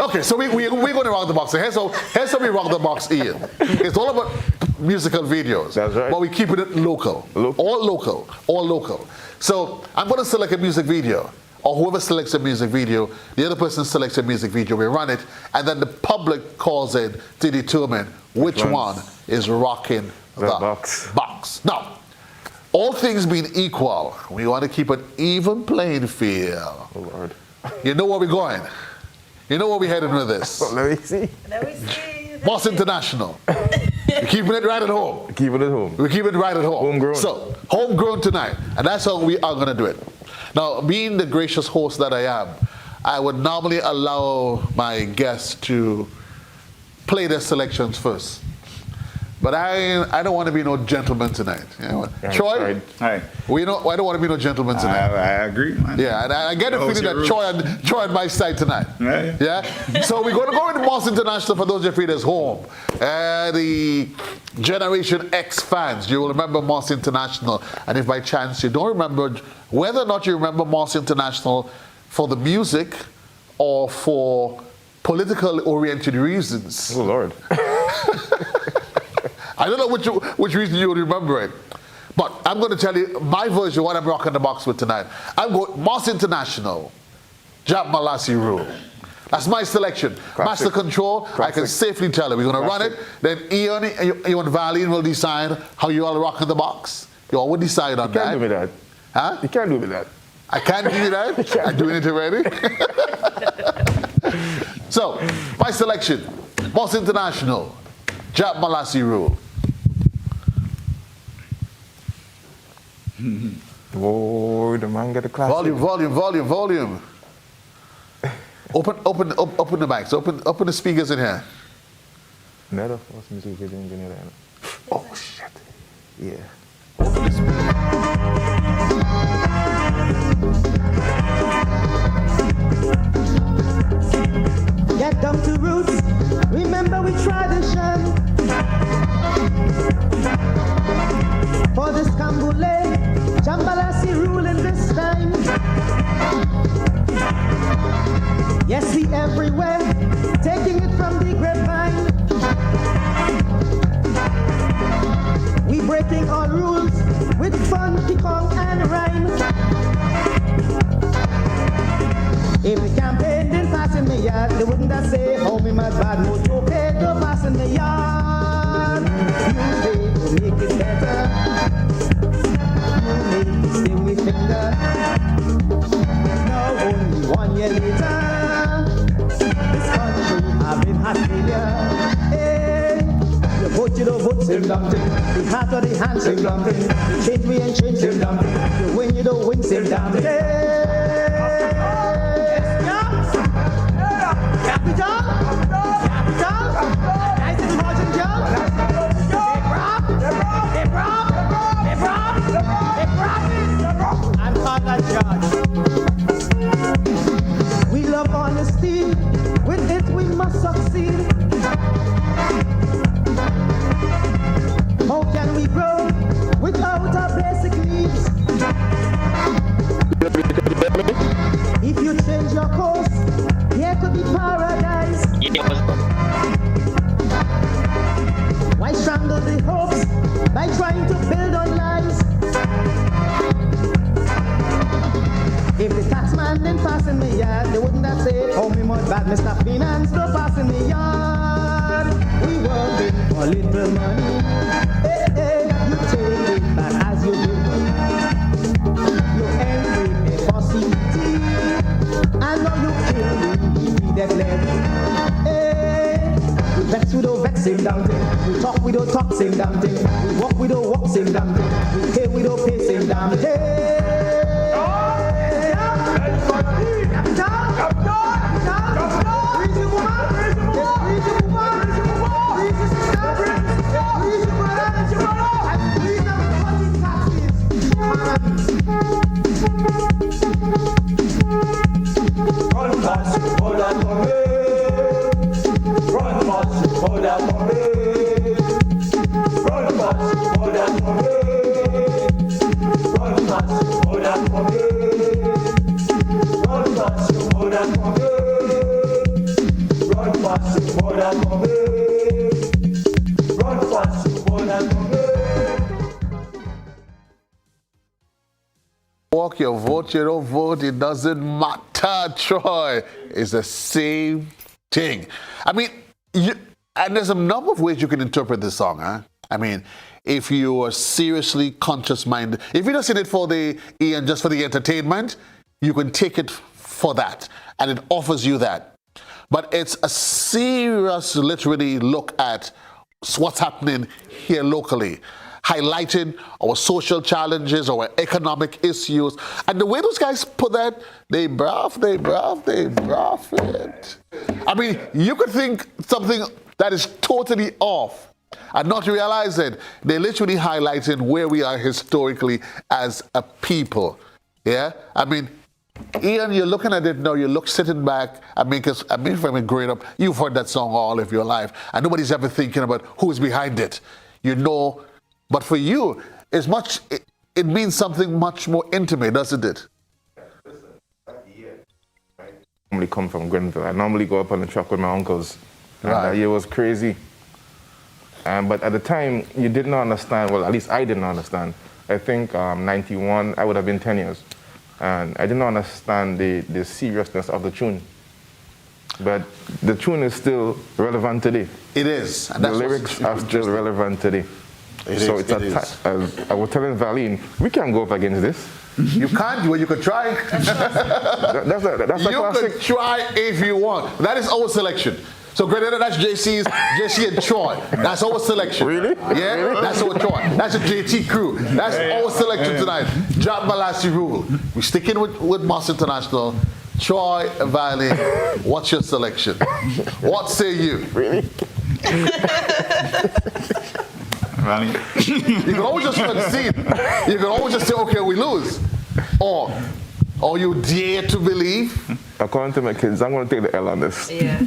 okay. So we're going to rock the box. So here's how we rock the box, Ian. It's all about musical videos. That's right. But we're keeping it local. All local. So I'm going to select a music video. Or whoever selects a music video, the other person selects a music video, we run it, and then the public calls in to determine which one is rocking the box. Now, all things being equal, we want to keep an even playing field. Oh, Lord. You know where we're going. You know where we're heading with this. Let me see. Boxx International. We're keeping it right at home. Keeping it home. We're keeping it right at home. Homegrown. So, homegrown tonight. And that's how we are going to do it. Now, being the gracious host that I am, I would normally allow my guests to play their selections first. But I don't want to be no gentleman tonight. You know? Troy? Hi. I don't want to be no gentleman tonight. I agree, man. Yeah, and I get the feeling that Troy on my side tonight. Yeah? So we're going to go into Boxx International for those of you that's home. The Generation X fans, you will remember Boxx International. And if by chance you don't remember, whether or not you remember Boxx International for the music or for political oriented reasons. Oh, Lord. I don't know which reason you would remember it. But I'm going to tell you my version of what I'm rocking the box with tonight. I'm going Boxx International, Jap Malassi Rule. That's my selection. Classic. Master Control, Classic. I can safely tell you. We're going to run it. Then Ian and Valian will decide how you all rock in the box. You all will decide on that. You can't do me that. Huh? You can't do me that. I can't do that? I'm doing it already. So, my selection, Boxx International, Jap Malassi Rule. Whoa, the man got a classic. Volume. Open the mics. Open the speakers in here. Never force music video in Grenada. Oh shit. Yeah. Open the speakers. Get down to roots. Remember we tradition. For this Cambule, Jambalasi ruling this time. Yes, we everywhere, taking it from the grapevine. We breaking all rules with fun, kong and rhyme. If the campaign didn't pass in the yard, they wouldn't have say, oh, me mad bad mood, okay, don't pass in the yard. You say to make it better. You make it stay with finger. Now only 1 year later, this country have been hard failure. Hey, you vote, you don't vote, same damn thing. The heart or the hand, same damn thing. You change, we ain't change, same damn thing. You win, you don't win, same damn thing. Capital, nice and margin job. They rob. I'm Father Judge. We love honesty, with it we must succeed. How can we grow without our basic needs? If you change your course, here could be paradise. Why strangle the hopes by trying to build on lies? If the taxman didn't pass in the yard, they wouldn't have said, oh, me mud bad, Mr. Finance, don't pass in the yard. We working for little money. Hey, hey, you take it back as you give me. You envy a possibility. I know you kill me, that levy. Hey, we vex, we don't vex, same damn thing. We talk, we don't talk, same damn thing. We walk, we don't walk, same damn thing. We pay, we don't pay, same damn thing. Hold on for me. Walk your vote, you don't vote, it doesn't matter, Troy. It's the same thing. I mean, and there's a number of ways you can interpret this song, huh? I mean, if you are seriously conscious-minded, if you're just in it for the Ian, just for the entertainment, you can take it for that, and it offers you that. But it's a serious, literally look at what's happening here locally, highlighting our social challenges, our economic issues. And the way those guys put that, they bruff it. I mean, you could think something that is totally off and not realize it. They're literally highlighting where we are historically as a people. Yeah? I mean, Ian, you're looking at it now, sitting back. I mean, because from growing up, you've heard that song all of your life, and nobody's ever thinking about who's behind it. You know, but for you, it means something much more intimate, doesn't it? I normally come from Grenville. I normally go up on the truck with my uncles. And that year was crazy. But at the time, you didn't understand, well, at least I didn't understand. I think 91, I would have been 10 years. And I didn't understand the seriousness of the tune. But the tune is still relevant today. It is. And the lyrics are still relevant today. As I was telling Valine, we can't go up against this. You can't do it, you could try. That's a classic. You could try if you want. That is our selection. So Grenada, that's JC and Troy. That's our selection. Really? Yeah, really? That's our Troy. That's the JT crew. That's our selection tonight. John Malassi rule. We're sticking with Moss International. Troy, Valley, what's your selection? What say you? Really? You can always just concede. You can always just say, okay, we lose. Or you dare to believe. According to my kids, I'm going to take the L on this. Yeah.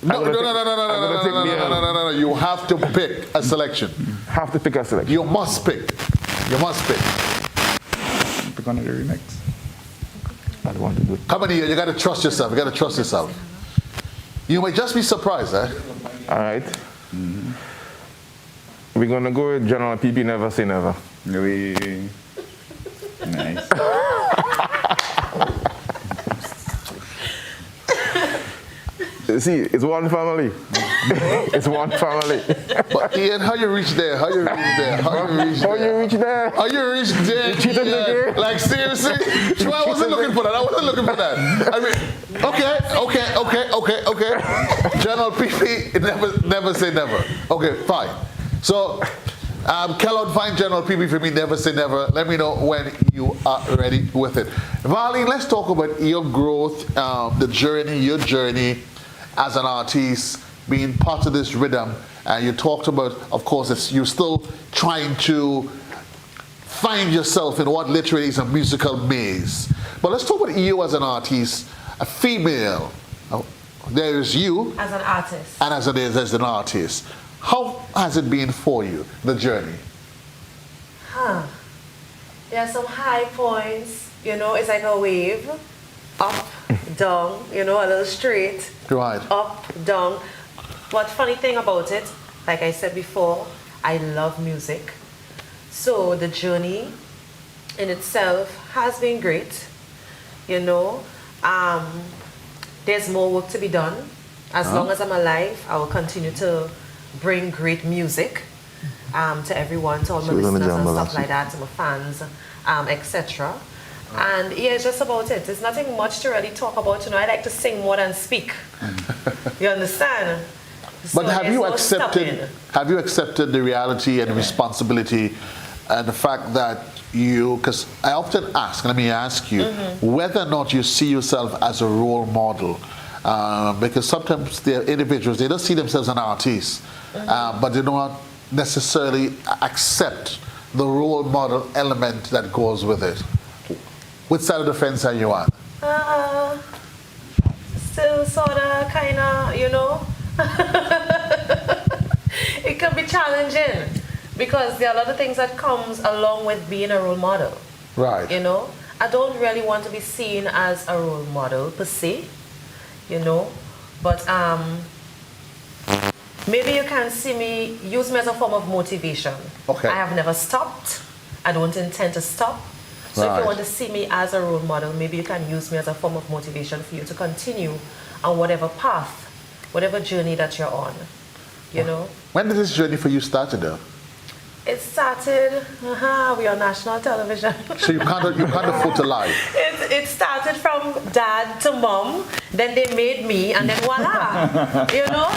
No. You have to pick a selection. Have to pick a selection. You must pick. Pick one of the remix. I don't want to do it. Come on here, you got to trust yourself. You got to trust yourself. You may just be surprised, eh? All right. We're going to go with General PP, Never Say Never. Nice. See, it's one family. It's one family. But Ian, how you reach there? How you reach there? You cheated again? Like seriously? I wasn't looking for that. I mean, okay. General PP, never say never. Okay, fine. So, Kellogg, find General PP for me, Never Say Never. Let me know when you are ready with it. Marlene, let's talk about your growth, your journey as an artist, being part of this rhythm. You talked about, of course, you're still trying to find yourself in what literally is a musical maze. But let's talk about you as an artist, a female. There's you. As an artist. And as an artist. How has it been for you, the journey? There are some high points, it's like a wave. Up, down, a little straight. Right. Up, down. But funny thing about it, like I said before, I love music. So the journey in itself has been great. There's more work to be done. As long as I'm alive, I will continue to bring great music to everyone, to all my listeners and stuff like that, to my fans, etc. And it's just about it. There's nothing much to really talk about. I like to sing more than speak. You understand? But have you accepted the reality and reality and the fact that because I often ask, let me ask you, whether or not you see yourself as a role model. Because sometimes there are individuals, they don't see themselves as an artist, but they do not necessarily accept the role model element that goes with it. Which side of the fence are you on? Still sort of, kind of, It can be challenging Because there are a lot of things that comes along with being a role model. Right. You know, I don't really want to be seen as a role model per se, you know, but maybe you can use me as a form of motivation. Okay. I have never stopped. I don't intend to stop. So if Right. you want to see me as a role model, maybe you can use me as a form of motivation for you to continue on whatever path, whatever journey that you're on, you know. When did this journey for you start, though? It started, we are national television. So you can't afford to lie. It started from dad to mom, then they made me, and then voila, you know?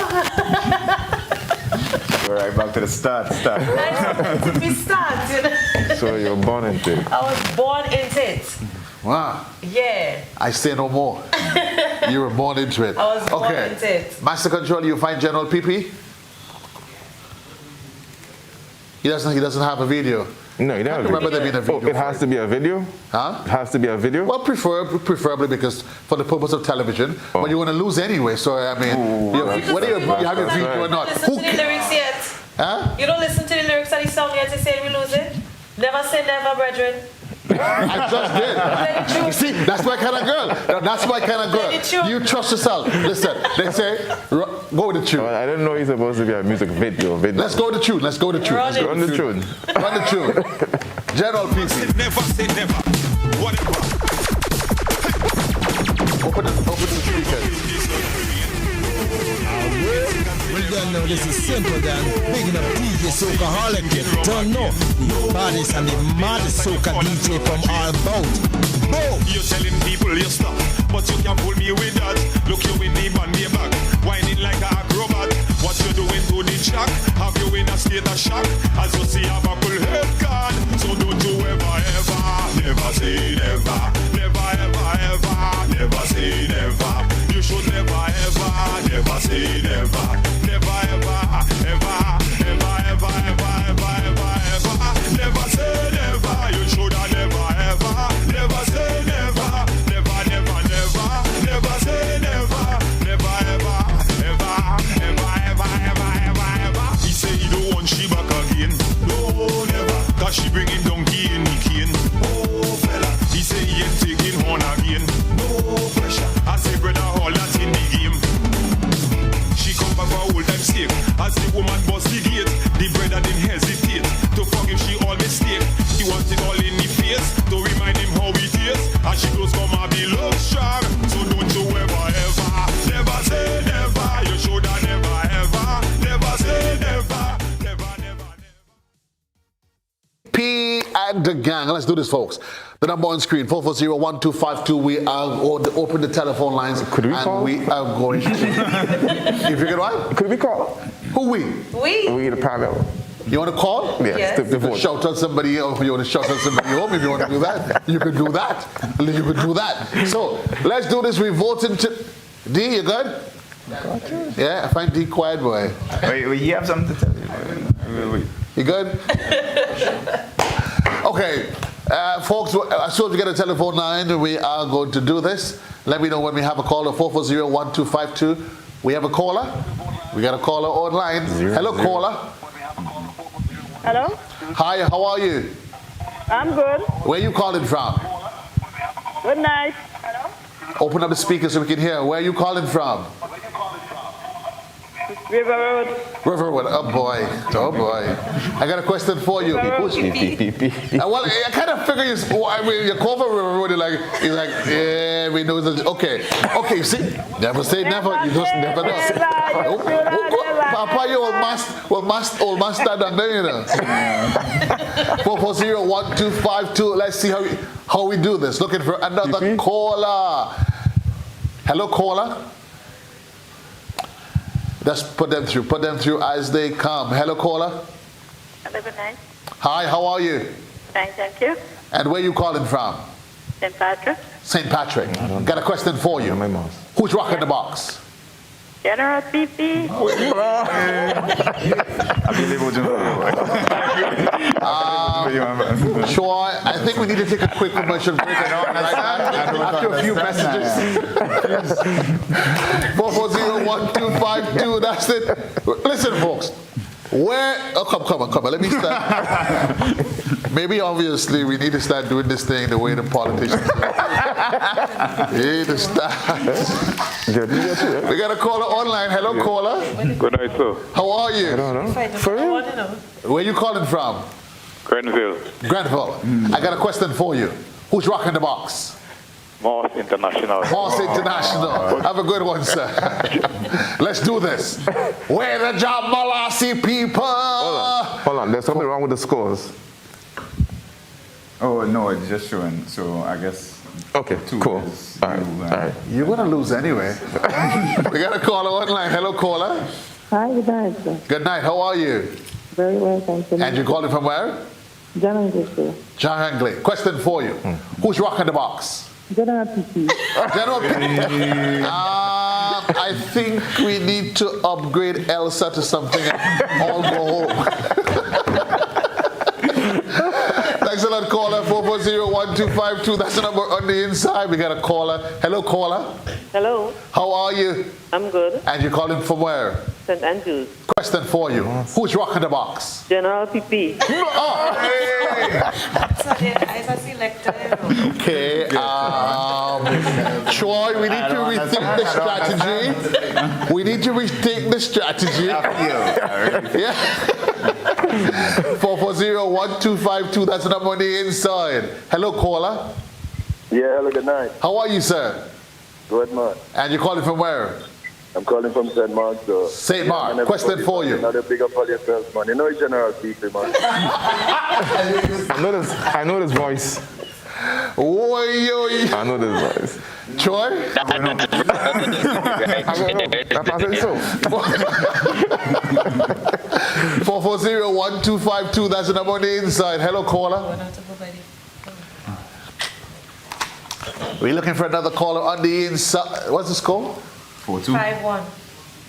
We're right back to the start. We start, you know? So you were born into it. I was born into it. Wow. Yeah. I say no more. You were born into it. I was born into it. Master Control, you find General PP? He doesn't have a video. No, you don't have a remember there video. being a video. Oh, it has to be a video? Huh? It has to be a video? Well, preferably because for the purpose of television, but you want to lose anyway. So I mean, whether you have your video or not. Listen to the lyrics yet? Huh? You don't listen to the lyrics of the song yet to say we lose it? Never say never, brethren. I just did. You see, that's my kind of girl. That's my kind of girl. You trust yourself. Listen, they say, go with the tune. I didn't know it's supposed to be a music video. Let's go with the tune. Let's go with the tune. Run the tune. Run the tune. General PC. Never say never. Whatever. Open the speakers. Well done now, this is simple than big enough DJ Soca-holic. Don't know the baddest and the maddest Soca DJ from all about. Boom! You're telling people you stop, but you can't pull me with that. Look you in the band way back, whining like a acrobat. What you doing to the track? Have you in a state of shock? As you see a buckle head gone. So don't you never say never. Never ever ever, never say never. You should never ever say never. Never ever, ever, ever, ever, ever, ever, ever, ever. Never say never. You should have never ever. Never say never. Never, never, never. Never say never. Never ever, ever, ever, ever, ever, ever, ever. He say he don't want she back again. No, never. Cause she bringing donkey in the cane. Oh, fella. He say he ain't taking horn again. No pressure. I say brother, all that's in the game. She come back for old time sake. As the woman bust the gate, the brother didn't hesitate to forgive she all mistake. He wants it all in the face to remind him how it is. As she goes come and be love strong. So don't you never say never. You should have never say never. P and the gang. Let's do this, folks. The number on screen, 440-1252. We are going to open the telephone lines. Could we call? We are going to... If you get what? Could we call? Who we? We, the panel. You want to call? Yes. You can shout at somebody else. You want to shout at somebody home. If you want to do that, you can do that. You can do that. So, let's do this. We vote into... D, you good? Yeah, I find D quiet, boy. Wait, you have something to tell you. You good? Okay, folks, as soon as we get a telephone line, we are going to do this. Let me know when we have a caller, 440-1252. We have a caller. We got a caller online. Hello, caller. Hello? Hi, how are you? I'm good. Where are you calling from? Good night. Open up the speaker so we can hear. Where are you calling from? River Road. Riverwood. Oh boy. Oh boy. I got a question for you. Well, I kind of figure you call for Riverwood. He's like, yeah, we know that. Okay. See, never say never. You just never know. Papa, you old master down there, you know. 440-1252. Let's see how we do this. Looking for another caller. Hello, caller. Just put them through as they come. Hello, caller. Hello, good night. Hi, how are you? Fine, thank you. And where are you calling from? St. Patrick. St. Patrick. Got a question for you. Who's rocking the box? General PP. Sure, I think we need to take a quick commercial break. After a few messages. 440-1252, that's it. Listen, folks. Where? Oh, come on. Let me start. Maybe obviously we need to start doing this thing the way the politicians do. We need to start. We got a caller online. Hello, caller. Good night, sir. How are you? I don't know. For real? Where you calling from? Grenville. Grenville. I got a question for you. Who's rocking the box? Moss International. Moss International. Have a good one, sir. Let's do this. Where the John Malassi people? Hold on. There's something wrong with the scores. Oh, no, it's just showing. So I guess. Okay, cool. All right. You're going to lose anyway. We got a caller online. Hello, caller. Hi, good night, sir. Good night. How are you? Very well, thank you. And you're calling from where? John English, sir. John Angley. Question for you. Who's rocking the box? General PP. General PP. I think we need to upgrade Elsa to something and all go home. Thanks a lot, caller. 440-1252. That's the number on the inside. We got a caller. Hello, caller. Hello. How are you? I'm good. And you're calling from where? St. Andrews. Question for you. Who's rocking the box? General PP. Okay. Troy, we need to rethink the strategy. We need to rethink the strategy. Yeah. 440-1252. That's the number on the inside. Hello, caller. Yeah, hello, good night. How are you, sir? Good, man. And you're calling from where? I'm calling from St. Mark's, though. St. Mark. Question for you. Another big up all yourself, man. You know it's General people, man. I know this voice. I know this voice. Troy? I think so. 440-1252. That's the number on the inside. Hello, caller. We're looking for another caller on the inside. What's the score? 4-2. 5-1.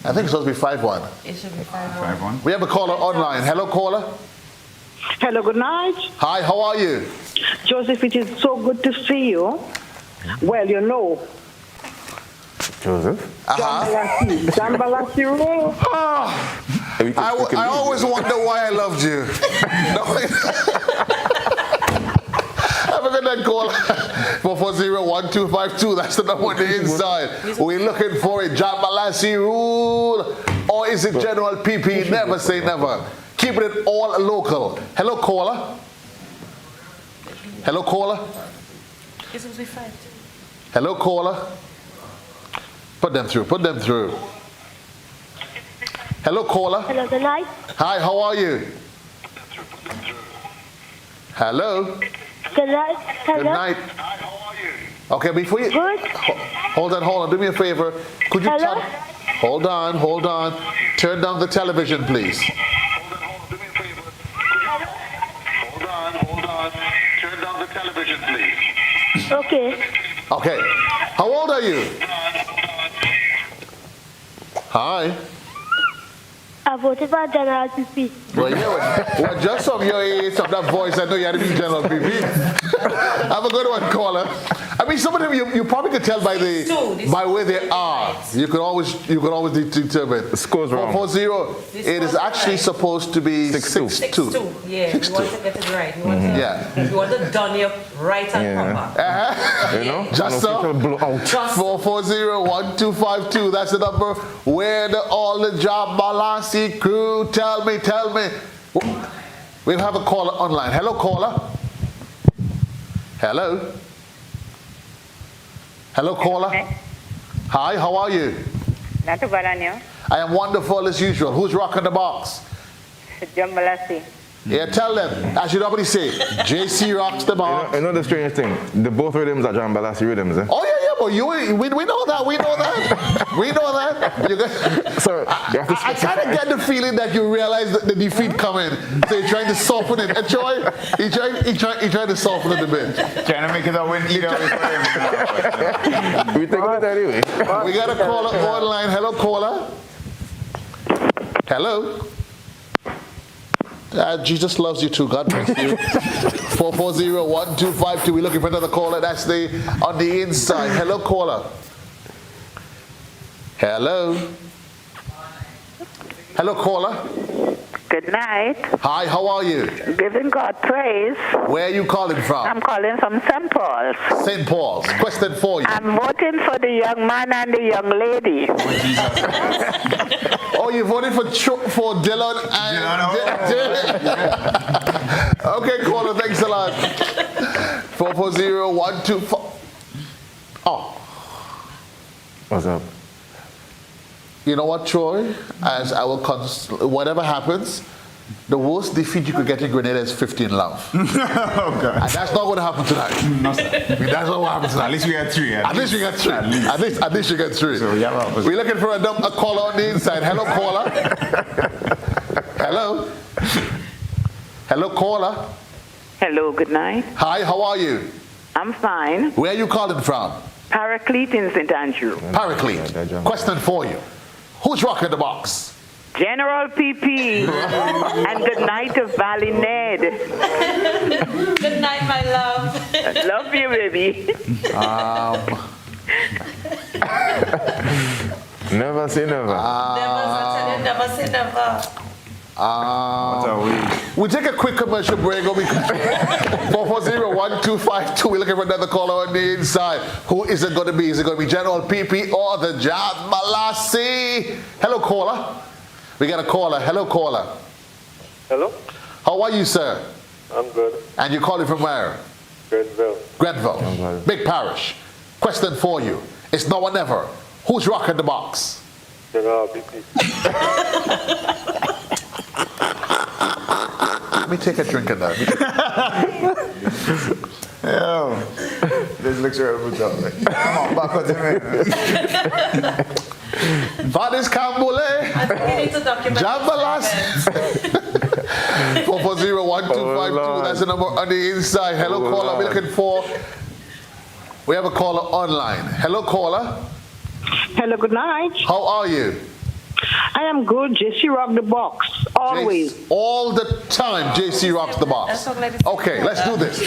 I think it's supposed to be 5-1. It should be 5-1. We have a caller online. Hello, caller. Hello, good night. Hi, how are you? Joseph, it is so good to see you. Well, you know. Joseph? John Balassi rule. I always wonder why I loved you. Have a good night, caller. 440-1252. That's the number on the inside. We're looking for a John Balassi rule. Or is it General PP? Never say never. Keeping it all local. Hello, caller. Hello, caller. It's supposed to be 5-2. Hello, caller. Put them through. Hello, caller. Hello, good night. Hi, how are you? Hello. Good night. Hello. Good night. Okay, before you... Good. Hold on. Do me a favor. Could you Hello? Hold on. Turn down the television, please. Turn down the television, please. Okay. Okay. How old are you? Hi. I voted for General PP. Well, just from your age, from that voice, I know you had to be General PP. Have a good one, caller. I mean, some of them you probably could tell by where they are. You could always determine. The score's wrong. 440. It is actually supposed to be 6-2. Yeah, you want to get it right. You want to done it right and proper. You know? Just so. 440-1252. That's the number. Where all the John Balassi crew? Tell me. We'll have a caller online. Hello, caller. Hello. Hello, caller. Hi, how are you? Not too bad on you. I am wonderful as usual. Who's rocking the box? John Balassi. Yeah, tell them. I should already say, JC rocks the box. You know the strange thing? The both rhythms are John Balassi rhythms, eh? Oh, yeah, but we know that. We know that. Sorry, I kind of get the feeling that you realize that the defeat coming. So you're trying to soften it. And Troy, he tried to soften it a bit. Trying to make it a win either way for him. We take it anyway. We got a caller online. Hello, caller. Hello. Jesus loves you too. God bless you. 440-1252. We're looking for another caller. That's on the inside. Hello, caller. Hello. Hello, caller. Good night. Hi, how are you? Giving God praise. Where are you calling from? I'm calling from St. Paul's. St. Paul's. Question for you. I'm voting for the young man and the young lady. Oh, you voted for Dylan and... Okay, caller, thanks a lot. 440-124. Oh. What's up? You know what, Troy? As I will whatever happens, the worst defeat you could get in Grenada is 15-love. Oh, God. And that's not going to happen tonight. No, sir. That's not going to happen tonight. At least we got 3. At least you get 3. At least you get 3. So, yeah, we're looking for a caller on the inside. Hello, caller. Hello. Hello, caller. Hello, good night. Hi, how are you? I'm fine. Where are you calling from? Paraclete in St. Andrew. Paraclete. Question for you. Who's rocking the box? General PP. And good night to Valley Ned. Good night, my love. Love you, baby. Never say never. Never say never. We'll take a quick commercial break. 440-1252. We're looking for another caller on the inside. Who is it going to be? Is it going to be General PP or the Jambalasi? Hello, caller. We got a caller. Hello, caller. Hello? How are you, sir? I'm good. And you're calling from where? Grenville. Grenville. Big parish. Question for you. It's now or never. Who's rocking the box? General BP. Let me take a drink of that. Yo, this looks terrible, John. Come on, back on the man. Vadis Kambule. I think we need to document Jambalas. 440-1252. That's the number on the inside. Hello, caller. We're looking for. We have a caller online. Hello, caller. Hello, good night. How are you? I am good. JC rock the box. Always. All the time, JC rocks the box. Okay, let's do this.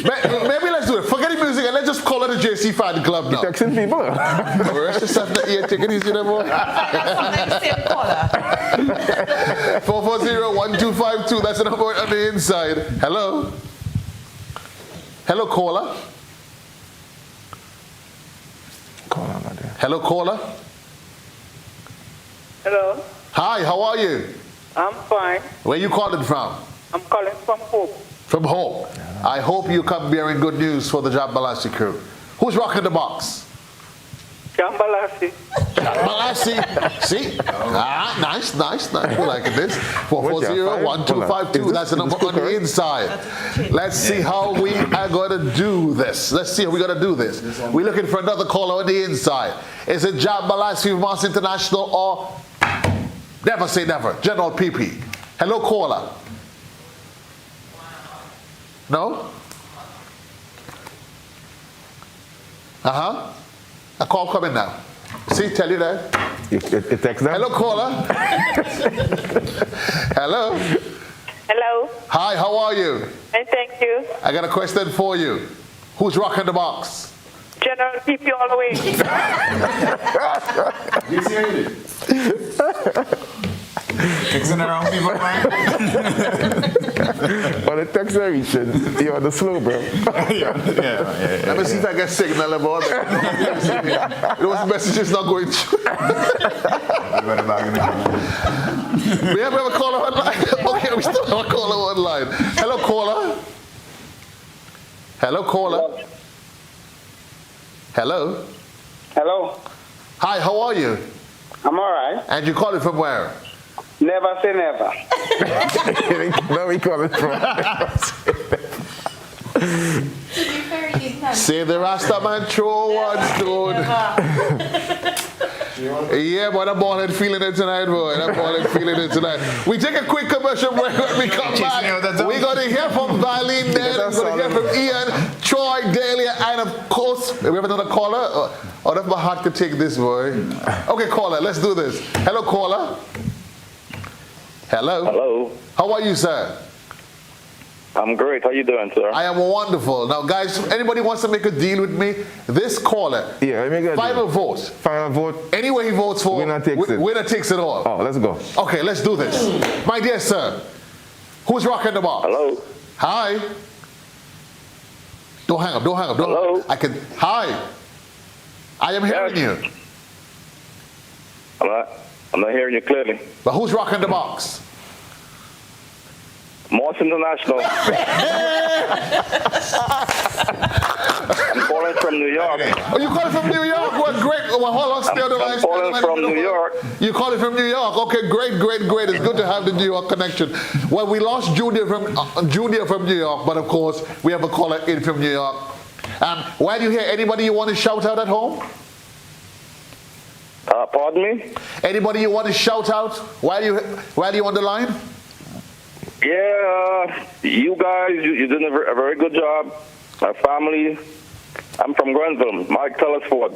Maybe let's do it. Forget the music and let's just call it a JC fan club now. Texting people. Rest yourself that ear. Take it easy, there, boy. 440-1252. That's the number on the inside. Hello. Hello, caller. Hello, caller. Hello. Hi, how are you? I'm fine. Where are you calling from? I'm calling from Hope. From home. I hope you come bearing good news for the Jambalasi crew. Who's rocking the box? Jambalasi. Jambalasi. See? Nice. We're liking this. 440-1252. That's the number on the inside. Let's see how we are going to do this. We're looking for another caller on the inside. Is it Jambalasi from Moss International or never say never? General PP. Hello, caller. No? A call coming now. See, tell you that. It takes them. Hello, caller. Hello. Hello. Hi, how are you? And thank you. I got a question for you. Who's rocking the box? General PP all the way. Texting around people, man. Well, the text are reaching. You're on the slow, bro. Let me see if I get signal about it. Those messages not going through. We have a caller online. Okay, we still have a caller online. Hello, caller. Hello, caller. Hello. Hello. Hi, how are you? I'm all right. And you calling from where? Never say never. Where we calling from? Say the Rasta man throw one stone. Yeah, boy, that ball ain't feeling it tonight, boy. We take a quick commercial break. When we come back, we're going to hear from Valley Ned, we're going to hear from Ian, Troy, Dahlia, and of course, we have another caller. Oh, if my heart could take this, boy. Okay, caller, let's do this. Hello, caller. Hello. Hello. How are you, sir? I'm great. How you doing, sir? I am wonderful. Now, guys, anybody wants to make a deal with me? This caller, final vote. Final vote. Anywhere he votes for, winner takes it. Winner takes it all. Oh, let's go. Okay, let's do this. My dear sir, who's rocking the box? Hello. Hi. Don't hang up. Don't hang up. Don't. Hello. Hi. I am hearing you. I'm not hearing you clearly. But who's rocking the box? Moss International. I'm calling from New York. Oh, you calling from New York? Well, great. Well, hold on. Stay on the line. I'm calling from New York. You calling from New York? Okay, great, great, great. It's good to have the New York connection. Well, we lost Junior from New York, but of course, we have a caller in from New York. While you hear, anybody you want to shout out at home? Pardon me? Anybody you want to shout out while you on the line? Yeah, you guys, you're doing a very good job. My family, I'm from Grenville. Mike Telesford.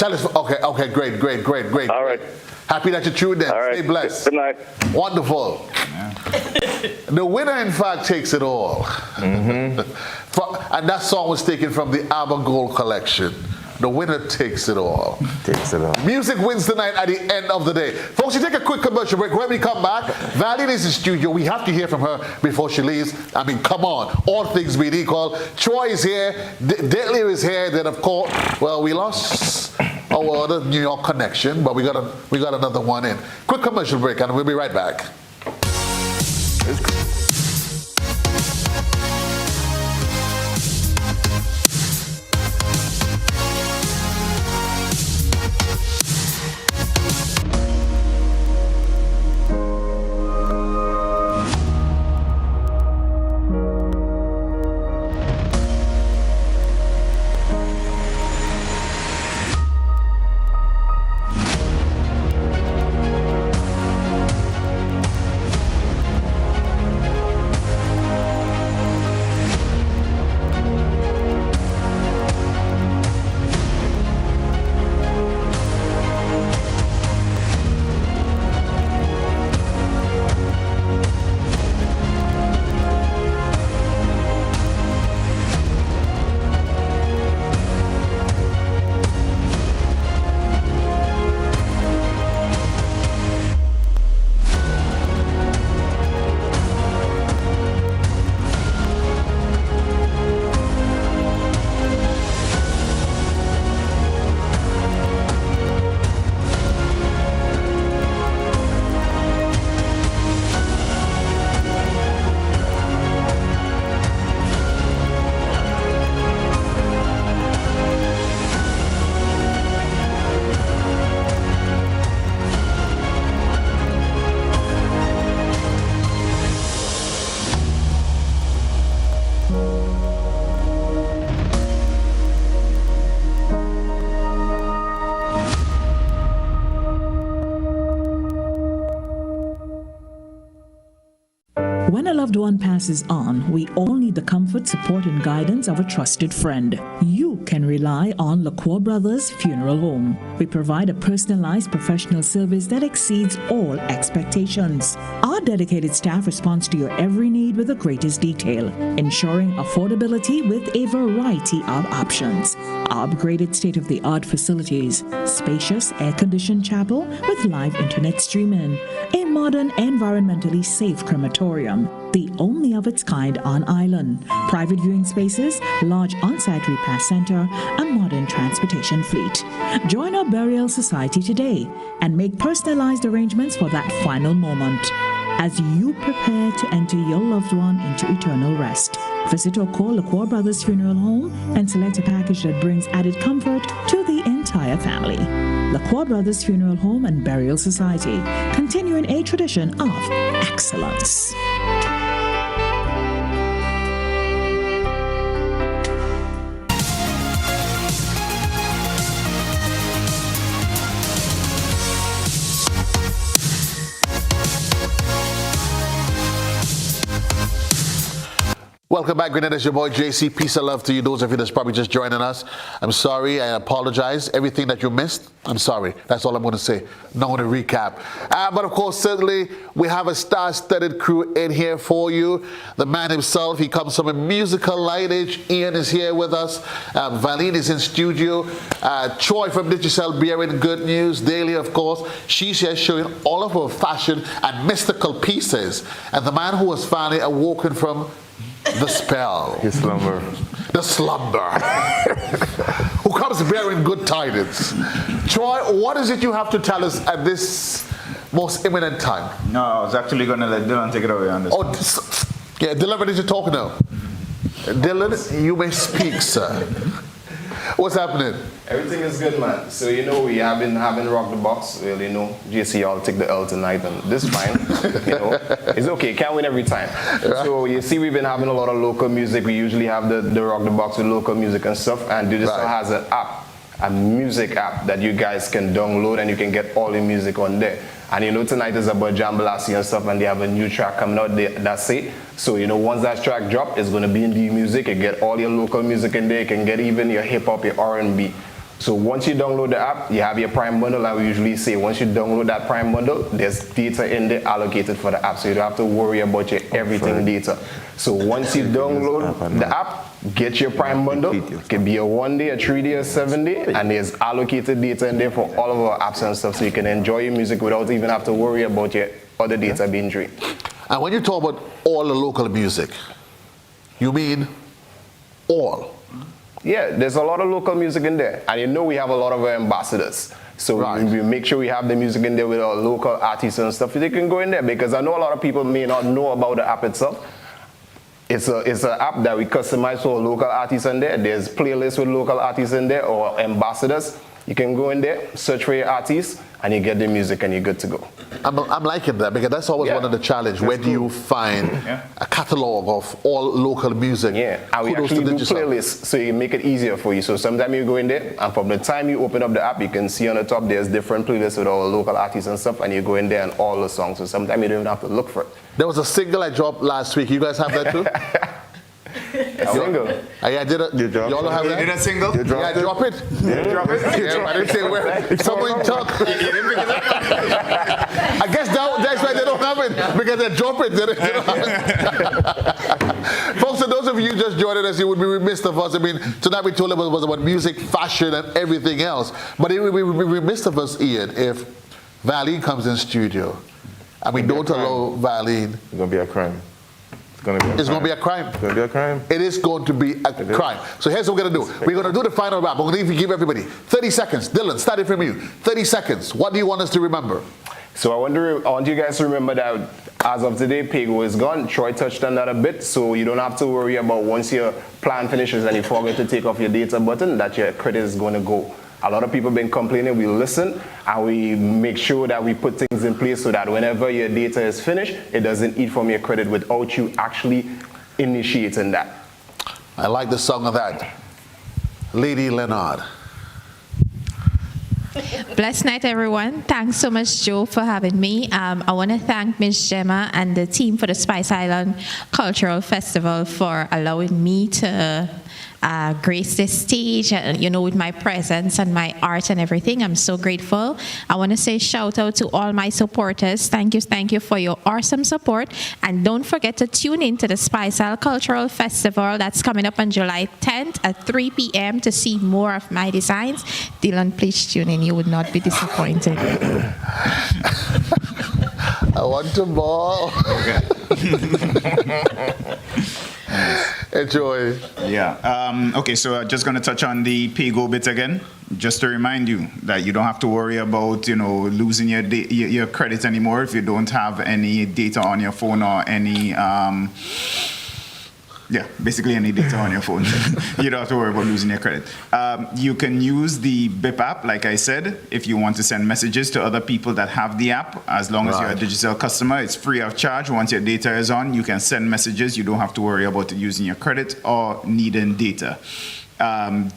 Okay, great. All right. Happy that you tuned in. All right. Stay blessed. Good night. Wonderful. The winner, in fact, takes it all. And that song was taken from the ABBA Gold collection. The winner takes it all. Takes it all. Music wins tonight at the end of the day. Folks, you take a quick commercial break. When we come back, Valiant is in studio. We have to hear from her before she leaves. I mean, come on. All things being equal. Troy is here. Detley is here. Then, of course, well, we lost our other New York connection, but we got another one in. Quick commercial break, and we'll be right back. When a loved one passes on, we all need the comfort, support, and guidance of a trusted friend. You can rely on LaCour Brothers Funeral Home. We provide a personalized professional service that exceeds all expectations. Our dedicated staff responds to your every need with the greatest detail, ensuring affordability with a variety of options. Our upgraded state-of-the-art facilities, spacious air-conditioned chapel with live internet streaming, a modern, environmentally safe crematorium, the only of its kind on island, private viewing spaces, large on-site repast center, a modern transportation fleet. Join our burial society today and make personalized arrangements for that final moment as you prepare to enter your loved one into eternal rest. Visit or call LaCour Brothers Funeral Home and select a package that brings added comfort to the entire family. LaCour Brothers Funeral Home and Burial Society, continuing a tradition of excellence. Welcome back, Grenada. It's your boy JC. Peace and love to you. Those of you that's probably just joining us, I'm sorry. I apologize. Everything that you missed, I'm sorry. That's all I'm going to say. Not going to recap. But of course, certainly, we have a star-studded crew in here for you. The man himself, he comes from a musical lineage. Ian is here with us. Valine is in studio. Troy from Digicel bearing good news daily, of course. She's here showing all of her fashion and mystical pieces. And the man who was finally awoken from the spell. His slumber. The slumber. Who comes bearing good tidings. Troy, what is it you have to tell us at this most imminent time? No, I was actually going to let Dylan take it away on this. Oh, yeah, Dylan, what did you talk now? Dylan, you may speak, sir. What's happening? Everything is good, man. So, you know, we have been having Rock the Box. Well, you know, JC, I'll take the L tonight, and this is fine. You know, it's okay. Can't win every time. Yeah. So, you see, we've been having a lot of local music. We usually have the Rock the Box with local music and stuff. And Digicel has an app, a music app that you guys can download, and you can get all the music on there. And you know, tonight is about Jambalasi and stuff, and they have a new track coming out there, that's it. So, you know, once that track drops, it's going to be in the music. You get all your local music in there. You can get even your hip-hop, your R&B. So once you download the app, you have your Prime bundle. I usually say once you download that Prime bundle, there's data in there allocated for the app. So you don't have to worry about your everything data. So once you download the app, get your Prime bundle. It can be a 1 day, a 3 day, a 7 day, and there's allocated data in there for all of our apps and stuff. So you can enjoy your music without even have to worry about your other data being drained. And when you talk about all the local music, you mean all? Yeah, there's a lot of local music in there. And you know we have a lot of ambassadors. So we make sure we have the music in there with our local artists and stuff. They can go in there because I know a lot of people may not know about the app itself. It's an app that we customize for local artists in there. There's playlists with local artists in there or ambassadors. You can go in there, search for your artists, and you get the music and you're good to go. I'm liking that because that's always one of the challenges. Where do you find a catalog of all local music? Yeah, and we actually do playlists so you make it easier for you. So sometimes you go in there, and from the time you open up the app, you can see on the top there's different playlists with all local artists and stuff, and you go in there and all the songs. So sometimes you don't even have to look for it. There was a single I dropped last week. You guys have that too? A single? I did it. You all have that? You did a single? Yeah, I drop it. Yeah, drop it. Yeah, I didn't say where. Someone talk. I guess that's why they don't have it, because they drop it. They don't have it. Folks, so those of you just joining us, you would be remiss of us. I mean, tonight we told them it was about music, fashion, and everything else. But it would be remiss of us, Ian, if Valine comes in studio and we don't allow Valine. It's going to be a crime. It's going to be a crime. It's going to be a crime. It is going to be a crime. So here's what we're going to do. We're going to do the final rap. We're going to give everybody 30 seconds. Dylan, starting from you. 30 seconds. What do you want us to remember? So I want you guys to remember that as of today, Pego is gone. Troy touched on that a bit, so you don't have to worry about once your plan finishes and you forget to take off your data button, that your credit is going to go. A lot of people have been complaining. We listen and we make sure that we put things in place so that whenever your data is finished, it doesn't eat from your credit without you actually initiating that. I like the song of that. Lady Leonard. Blessed night, everyone. Thanks so much, Joe, for having me. I want to thank Ms. Gemma and the team for the Spice Island Cultural Festival for allowing me to grace this stage, with my presence and my art and everything. I'm so grateful. I want to say shout out to all my supporters. Thank you for your awesome support. And don't forget to tune in to the Spice Island Cultural Festival that's coming up on July 10th at 3 p.m. to see more of my designs. Dylan, please tune in. You would not be disappointed. I want to ball. Okay. Enjoy. Yeah. Okay, so I'm just going to touch on the Pego bit again, just to remind you that you don't have to worry about, losing your credit anymore if you don't have any data on your phone or any, basically any data on your phone. You don't have to worry about losing your credit. You can use the BIP app, like I said, if you want to send messages to other people that have the app. As long as you're a Digicel customer, it's free of charge. Once your data is on, you can send messages. You don't have to worry about using your credit or needing data.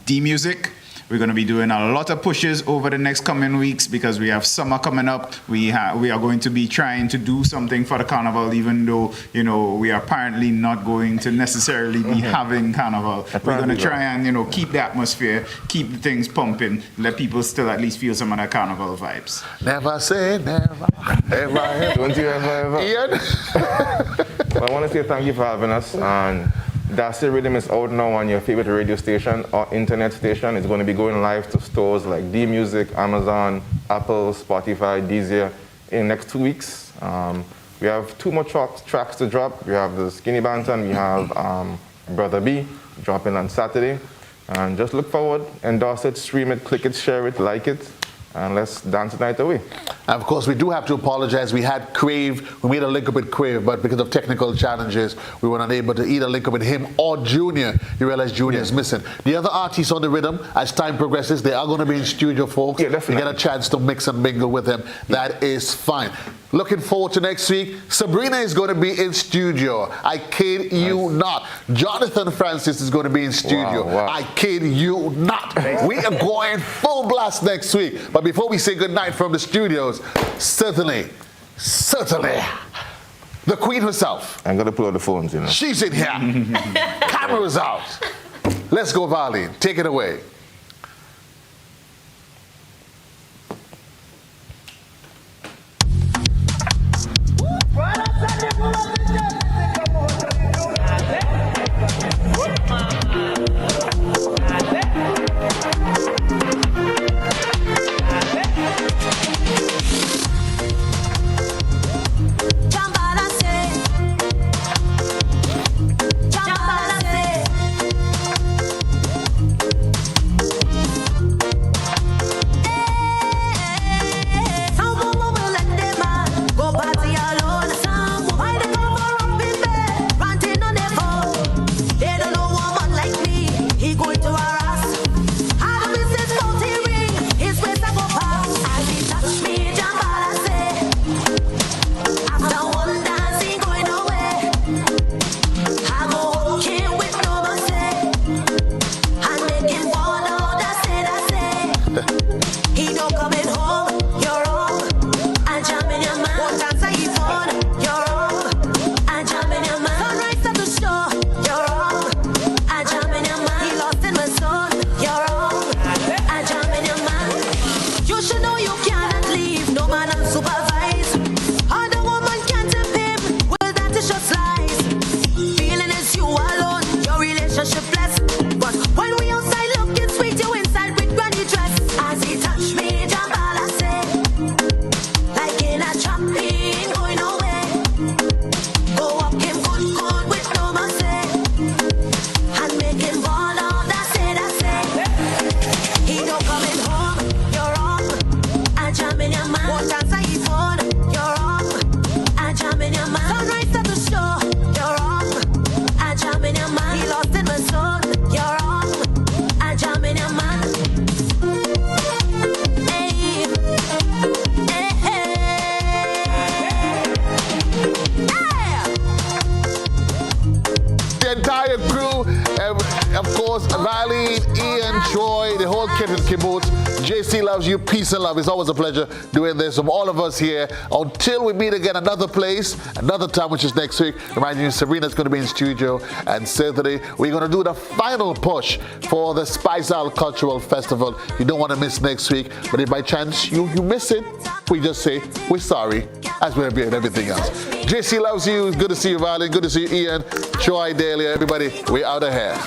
D-Music, We're going to be doing a lot of pushes over the next coming weeks because we have summer coming up. We are going to be trying to do something for the carnival, even though, you know, we are apparently not going to necessarily be having carnival. We're going to try and, you know, keep the atmosphere, keep the things pumping, let people still at least feel some of the carnival vibes. Never say never, ever. Don't you ever? Ian? Well, I want to say thank you for having us. And That's the Rhythm is out now on your favorite radio station or internet station. It's going to be going live to stores like D Music, Amazon, Apple, Spotify, Deezer in the next 2 weeks. We have 2 more tracks to drop. We have the Skinny Banton, we have Brother B dropping on Saturday. And just look forward, endorse it, stream it, click it, share it, like it, and let's dance the night away. And of course, we do have to apologize. We had Crave, we made a link up with Crave, but because of technical challenges, we were unable to either link up with him or Junior. You realize Junior is missing. The other artists on the Rhythm, as time progresses, they are going to be in studio, folks. Yeah, definitely. You get a chance to mix and mingle with them. That is fine. Looking forward to next week. Sabrina is going to be in studio. I kid you not. Jonathan Francis is going to be in studio. Wow. I kid you not. We are going full blast next week. But before we say goodnight from the studios, certainly, the Queen herself. I'm going to pull out the phones, you know. She's in here. Cameras out. Let's go, Varlene. Take it away. JC loves you. Peace and love. It's always a pleasure doing this from all of us here. Until we meet again another place, another time, which is next week. Reminding you, Sabrina's going to be in studio. And certainly, we're going to do the final push for the Spice Isle Cultural Festival. You don't want to miss next week. But if by chance you miss it, we just say, we're sorry, as we're doing everything else. JC loves you. It's good to see you, Valen. Good to see you, Ian. Troy, Dahlia, everybody. We're out of here.